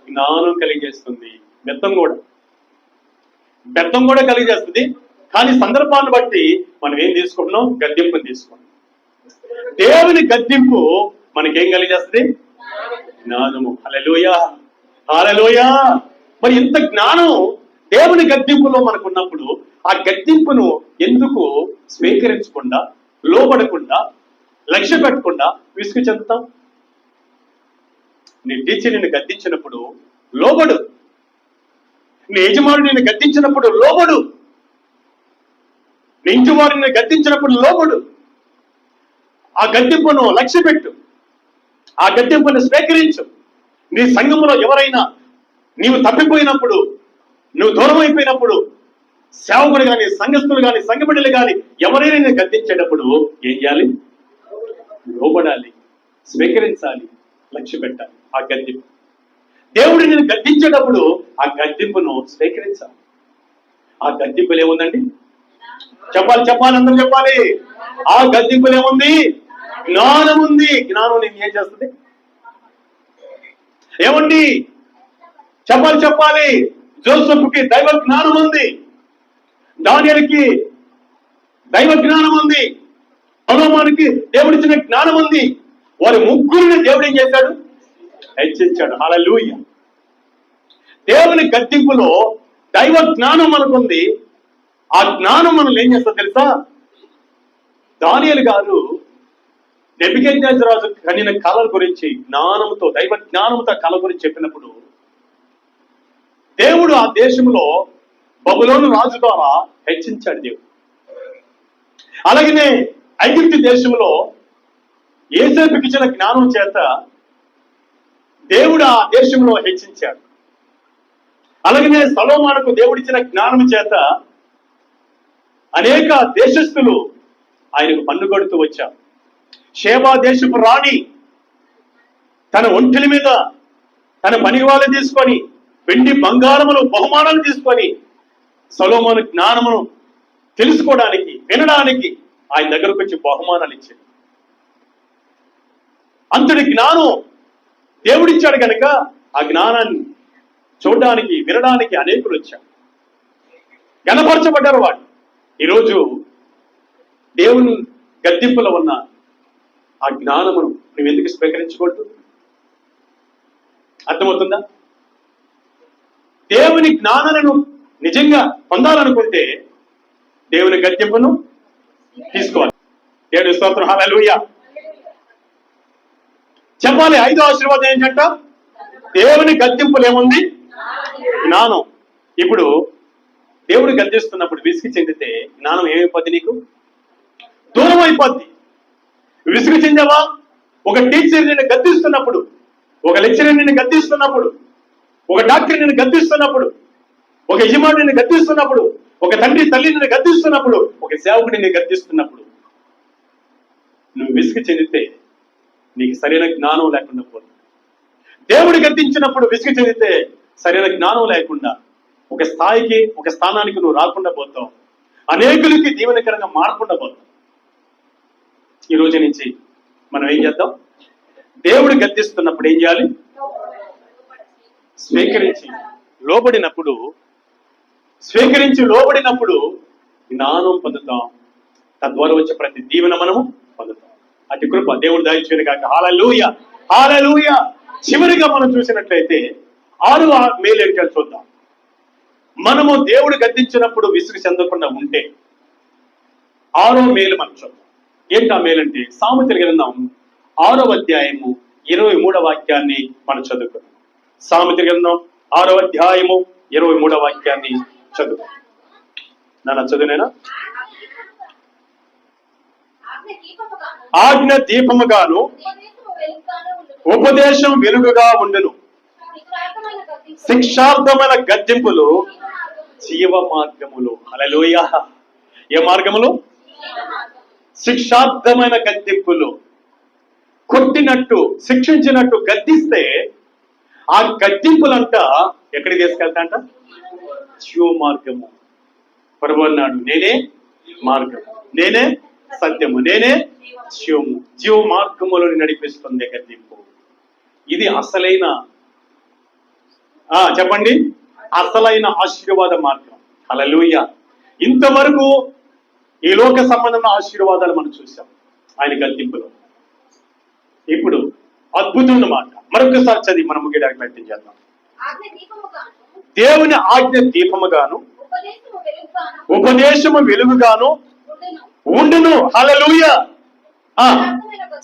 జ్ఞానం కలిగేస్తుంది. బెత్తం కూడా కలిగేస్తుంది. కానీ సందర్భాన్ని బట్టి మనం ఏం తీసుకుంటున్నాం? గద్దింపుని తీసుకుంటున్నాం. దేవుని గద్దింపు మనకేం కలిగేస్తుంది? జ్ఞానము. హల్లెలూయా, హల్లెలూయా. మరి ఇంత జ్ఞానం దేవుని గద్దింపులో మనకు ఉన్నప్పుడు ఆ గద్దింపును ఎందుకు స్వీకరించకుండా, లోబడకుండా, లక్ష్య పెట్టకుండా విసుగు చెందుతాం? నీ టీచర్ నిన్ను గద్దించినప్పుడు లోబడు. నీ యజమానుడు నిన్ను గద్దించినప్పుడు లోబడు. నీ ఇంటివారు నిన్ను గద్దించినప్పుడు లోబడు. ఆ గద్దింపును లక్ష్య పెట్టు, ఆ గద్దింపును స్వీకరించు. నీ సంఘంలో ఎవరైనా నీవు తప్పిపోయినప్పుడు, నువ్వు దూరం అయిపోయినప్పుడు, సేవకుడు కానీ, సంఘస్థులు కానీ, సంఘ బిడ్డలు కానీ ఎవరైనా నేను గద్దించేటప్పుడు ఏం చేయాలి? లోబడాలి, స్వీకరించాలి, లక్ష్య పెట్టాలి. ఆ గద్దింపు దేవుడు నేను గద్దించేటప్పుడు ఆ గద్దింపును స్వీకరించాలి. ఆ గద్దింపులు ఏముందండి? చెప్పాలి, అందరూ చెప్పాలి. ఆ గద్దింపులు ఏముంది? జ్ఞానం ఉంది. జ్ఞానం నేను ఏం చేస్తుంది? ఏమండి? చెప్పాలి. జోసెఫ్కి దైవ జ్ఞానం ఉంది, దానియేలుకి దైవ జ్ఞానం ఉంది, సొలొమోనుకి దేవుడిచ్చిన జ్ఞానం ఉంది. వారి ముగ్గురిని దేవుడు ఏం చేశాడు? హెచ్చించాడు. హల్లెలూయా. దేవుని గద్దింపులో దైవ జ్ఞానం మనకుంది. ఆ జ్ఞానం మనల్ని ఏం చేస్తా తెలుసా? దానియేలు గారు నెబుకద్నెజరు కనిన కళల గురించి జ్ఞానంతో, దైవ జ్ఞానంతో కళ గురించి చెప్పినప్పుడు దేవుడు ఆ దేశంలో బబులోను రాజు ద్వారా హెచ్చించాడు దేవుడు. అలాగనే ఐగుప్తు దేశంలో యోసేపుకి ఇచ్చిన జ్ఞానం చేత దేవుడు ఆ దేశంలో హెచ్చించాడు. అలాగనే సొలొమోనుకు దేవుడిచ్చిన జ్ఞానం చేత అనేక దేశస్థులు ఆయనకు పన్ను కొడుతూ వచ్చారు. షేబా దేశపు రాణి తన ఒంటిల మీద తన పని వాళ్ళు తీసుకొని వెండి బంగారములు బహుమానాలు తీసుకొని సొలొమోను జ్ఞానమును తెలుసుకోవడానికి వినడానికి ఆయన దగ్గరకు వచ్చి బహుమానాలు ఇచ్చింది. అంతటి జ్ఞానం దేవుడిచ్చాడు కనుక ఆ జ్ఞానాన్ని చూడడానికి వినడానికి అనేకులు వచ్చారు, గణపరచబడ్డారు వాళ్ళు. ఈరోజు దేవుని గద్దింపులో ఉన్న ఆ జ్ఞానమును నువ్వు ఎందుకు స్వీకరించకూడదు? అర్థమవుతుందా? దేవుని జ్ఞానాలను నిజంగా పొందాలనుకుంటే దేవుని గద్దింపును తీసుకోవాలి. దేవుని స్తోత్రం, హల్లెలూయా చెప్పాలి. 5వ ఆశీర్వాదం ఏంటంట? దేవుని గద్దింపులు ఏముంది? జ్ఞానం. ఇప్పుడు దేవుడు గద్దిస్తున్నప్పుడు విసిగి చెందితే జ్ఞానం ఏమైపోద్ది? నీకు దూరం అయిపోద్ది. విసుగు చెందావా? ఒక టీచర్ నిన్ను గద్దిస్తున్నప్పుడు, ఒక లెక్చరర్ నిన్ను గద్దిస్తున్నప్పుడు, ఒక డాక్టర్ నిన్ను గద్దిస్తున్నప్పుడు, ఒక యజమాని నిన్ను గద్దిస్తున్నప్పుడు, ఒక తండ్రి తల్లి నిన్ను గద్దిస్తున్నప్పుడు, ఒక సేవకుడు నిన్ను గద్దిస్తున్నప్పుడు నువ్వు విసుగు చెందితే నీకు సరైన జ్ఞానం లేకుండా పోతుంది. దేవుడు గద్దించినప్పుడు విసుగు చెందితే సరైన జ్ఞానం లేకుండా ఒక స్థాయికి, ఒక స్థానానికి నువ్వు రాకుండా పోతావు. అనేకులకి దీవెనకరంగా మారకుండా పోతావు. ఈ రోజు నుంచి మనం ఏం చేద్దాం? దేవుడు గద్దిస్తున్నప్పుడు ఏం చేయాలి? స్వీకరించి లోబడినప్పుడు జ్ఞానం పొందుతాం. తద్వారా వచ్చే ప్రతి దీవెన మనము పొందుతాం. అతి కృప దేవుడు దయచేయను గాక. హల్లెలూయా, హల్లెలూయా. చివరిగా మనం చూసినట్లయితే 6వ మేలు ఏంటో చూద్దాం. మనము దేవుడు గద్దించినప్పుడు విసుగు చెందకుండా ఉంటే 6వ మేలు మనం చూద్దాం. ఏంటి ఆ మేలంటే? సామెతల గ్రంథం 6వ అధ్యాయము 23వ వాక్యాన్ని మనం చదువుకుందాం. సామెతల గ్రంథం 6వ అధ్యాయము 23వ వాక్యాన్ని చదువుకుందాం. నాన్న చదువునేనా? ఆజ్ఞ దీపముగాను ఉపదేశం వెలుగుగా ఉండును, శిక్షార్థమైన గద్దింపులు జీవ మార్గములు. హల్లెలూయా. ఏ మార్గములు? శిక్షార్థమైన గద్దింపులు. కొట్టినట్టు, శిక్షించినట్టు గద్దిస్తే ఆ గద్దింపులంట ఎక్కడికి తీసుకెళ్తాంట? జీవ మార్గము. ప్రభు అన్నాడు, నేనే మార్గము, నేనే సత్యము, నేనే జీవము. జీవ మార్గములను నడిపిస్తుంది గద్దింపు. ఇది అసలైన చెప్పండి, అసలైన ఆశీర్వాద మార్గం. హల్లెలూయా. ఇంతవరకు ఈ లోక సంబంధమైన ఆశీర్వాదాలు మనం చూసాం ఆయన గద్దింపులో. ఇప్పుడు అద్భుతమైన మాట మరొకసారి చదివి మనం ముగియడానికి ప్రయత్నం చేద్దాం. దేవుని ఆజ్ఞ దీపముగాను ఉపదేశము వెలుగుగాను ఉండును. హల్లెలూయా.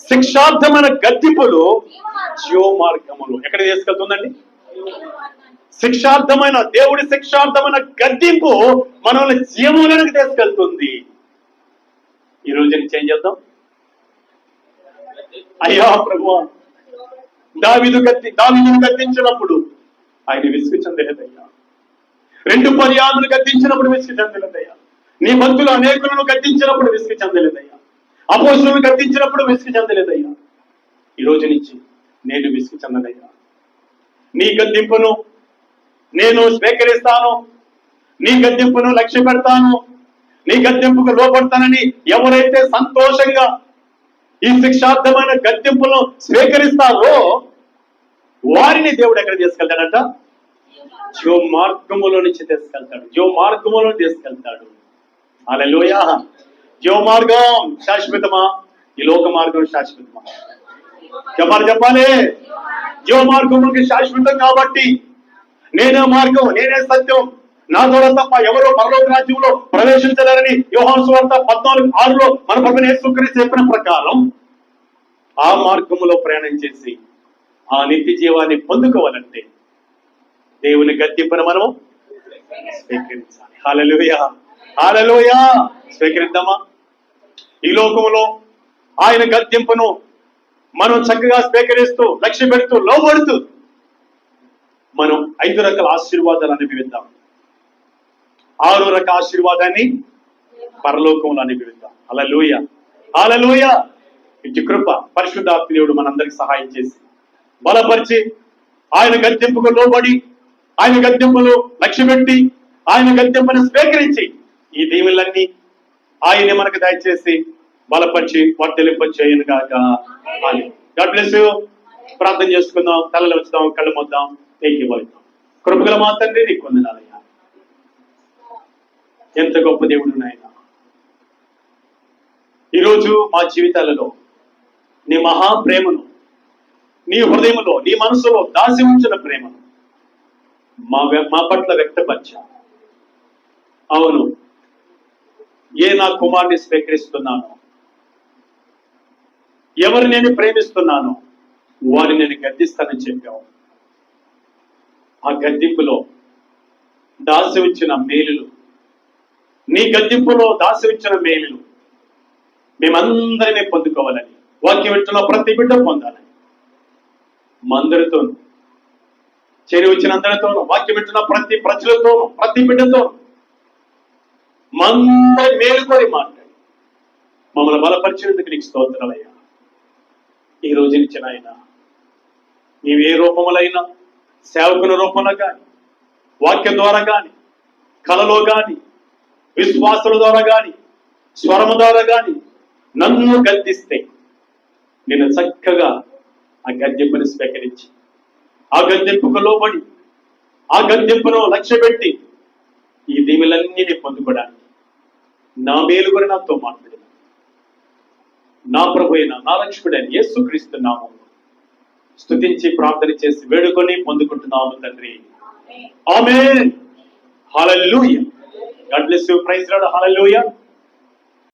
శిక్షార్థమైన గద్దింపులు జీవ మార్గములు. ఎక్కడ తీసుకెళ్తుందండి? శిక్షార్థమైన, దేవుడి శిక్షార్థమైన గద్దింపు మనల్ని జీవములకు తీసుకెళ్తుంది. ఈ రోజు నుంచి ఏం చేద్దాం? అయ్యా ప్రభువా, దావీదును గద్దించినప్పుడు ఆయన విసుగు చెందలేదయ్యా. 2 పర్యాములు గద్దించినప్పుడు విసుగు చెందలేదయ్యా. నీ భక్తులు అనేకులను గద్దించినప్పుడు విసుగు చెందలేదయ్యా. అపోస్తులను గద్దించినప్పుడు విసుగు చెందలేదయ్యా. ఈ రోజు నుంచి నేను విసుగు చెందనయ్యా. నీ గద్దింపును నేను స్వీకరిస్తాను, నీ గద్దింపును లక్ష్య పెడతాను, నీ గద్దింపుకు లోపడతానని ఎవరైతే సంతోషంగా ఈ శిక్షార్థమైన గద్దింపులను స్వీకరిస్తారో వారిని దేవుడు ఎక్కడ తీసుకెళ్తాడంట? జీవ మార్గములో నుంచి తీసుకెళ్తాడు. జీవ మార్గములో తీసుకెళ్తాడు. హల్లెలూయా. జీవ మార్గం శాశ్వతమా? ఈ లోక మార్గం శాశ్వతమా? చెప్పాలి. జీవ మార్గముకి శాశ్వతం కాబట్టి నేనే మార్గం, నేనే సత్యం, నా ద్వారా తప్ప ఎవరో పరలోక రాజ్యంలో ప్రవేశించలేరని యోహాను సువార్త 14:6లో మన ప్రభువైన యేసుక్రీస్తు చెప్పిన ప్రకారం ఆ మార్గములో ప్రయాణం చేసి ఆ నిత్య జీవాన్ని పొందుకోవాలంటే దేవుని గద్దింపును మనము స్వీకరించాలి. హల్లెలూయా, హల్లెలూయా. స్వీకరిద్దామా? ఈ లోకంలో ఆయన గద్దింపును మనం చక్కగా స్వీకరిస్తూ, లక్ష్య పెడుతూ, లోబడుతూ మనం 5 రకాల ఆశీర్వాదాలు అనుభవిద్దాం. 6 రకాల ఆశీర్వాదాన్ని పరలోకంలో అనుభవిద్దాం. హల్లెలూయా, హల్లెలూయా. ఇటు కృప పరిశుద్ధాత్మ దేవుడు మనందరికి సహాయం చేసి బలపరిచి ఆయన గద్దెంపుకు లోబడి ఆయన గద్దెంపులు లక్ష్య పెట్టి ఆయన గద్దెంపును స్వీకరించి ఈ దీవులన్నీ ఆయనే మనకు దయచేసి బలపరిచి వర్ధలింపచేయను గాక. God bless you. ప్రార్థన చేసుకుందాం, తలలు వచ్చుదాం, కళ్ళు మొద్దాం, ఏకీభవిద్దాం. కృపగల మా తండ్రి నీకు వందనాలయ్యా. ఎంత గొప్ప దేవుడు నాయన. ఈరోజు మా జీవితాలలో నీ మహాప్రేమను, నీ హృదయంలో నీ మనసులో దాసి ఉంచిన ప్రేమను మా పట్ల వ్యక్తపరిచా. అవును, ఏ నా కుమారుని స్వీకరిస్తున్నానో, ఎవరు నేను ప్రేమిస్తున్నానో వారిని నేను గద్దిస్తానని చెప్పావు. ఆ గద్దింపులో దాసి ఉంచిన మేలులు, నీ గద్దింపులో దాసి ఉంచిన మేలులు మేమందరినీ పొందుకోవాలని, వాక్యం వింటున్న ప్రతి బిడ్డ పొందాలని మందరితోనూ, చేరి వచ్చిన అందరితోనూ, వాక్యం వింటున్న ప్రతి ప్రజలతోనూ, ప్రతి బిడ్డతో మందరి మేలుకొని మాట్లాడి మమ్మల్ని బలపరిచేందుకు నీకు స్తోత్రాలయ్యా. ఈ రోజు ఇచ్చిన ఆయన నీవు ఏ రూపములైనా, సేవకుల రూపంలో కానీ, వాక్యం ద్వారా కానీ, కళలో కానీ, విశ్వాసుల ద్వారా కానీ, స్వరము ద్వారా కానీ నన్ను గద్దిస్తే నేను చక్కగా ఆ గద్దెంపుని స్వీకరించి ఆ గద్దెంపుకు లోబడి ఆ గద్దెంపును లక్ష్య పెట్టి ఈ దీవులన్నీ పొందుకోవడానికి నా మేలుకొని నాతో మాట్లాడిన నా ప్రభు అయిన నా రక్షకుడైన యేసుక్రీస్తు నామములో స్తుతించి ప్రార్థన చేసి వేడుకొని పొందుకుంటున్నాము తండ్రి. Amen. Hallelujah. God bless you. Praise Lord. Hallelujah.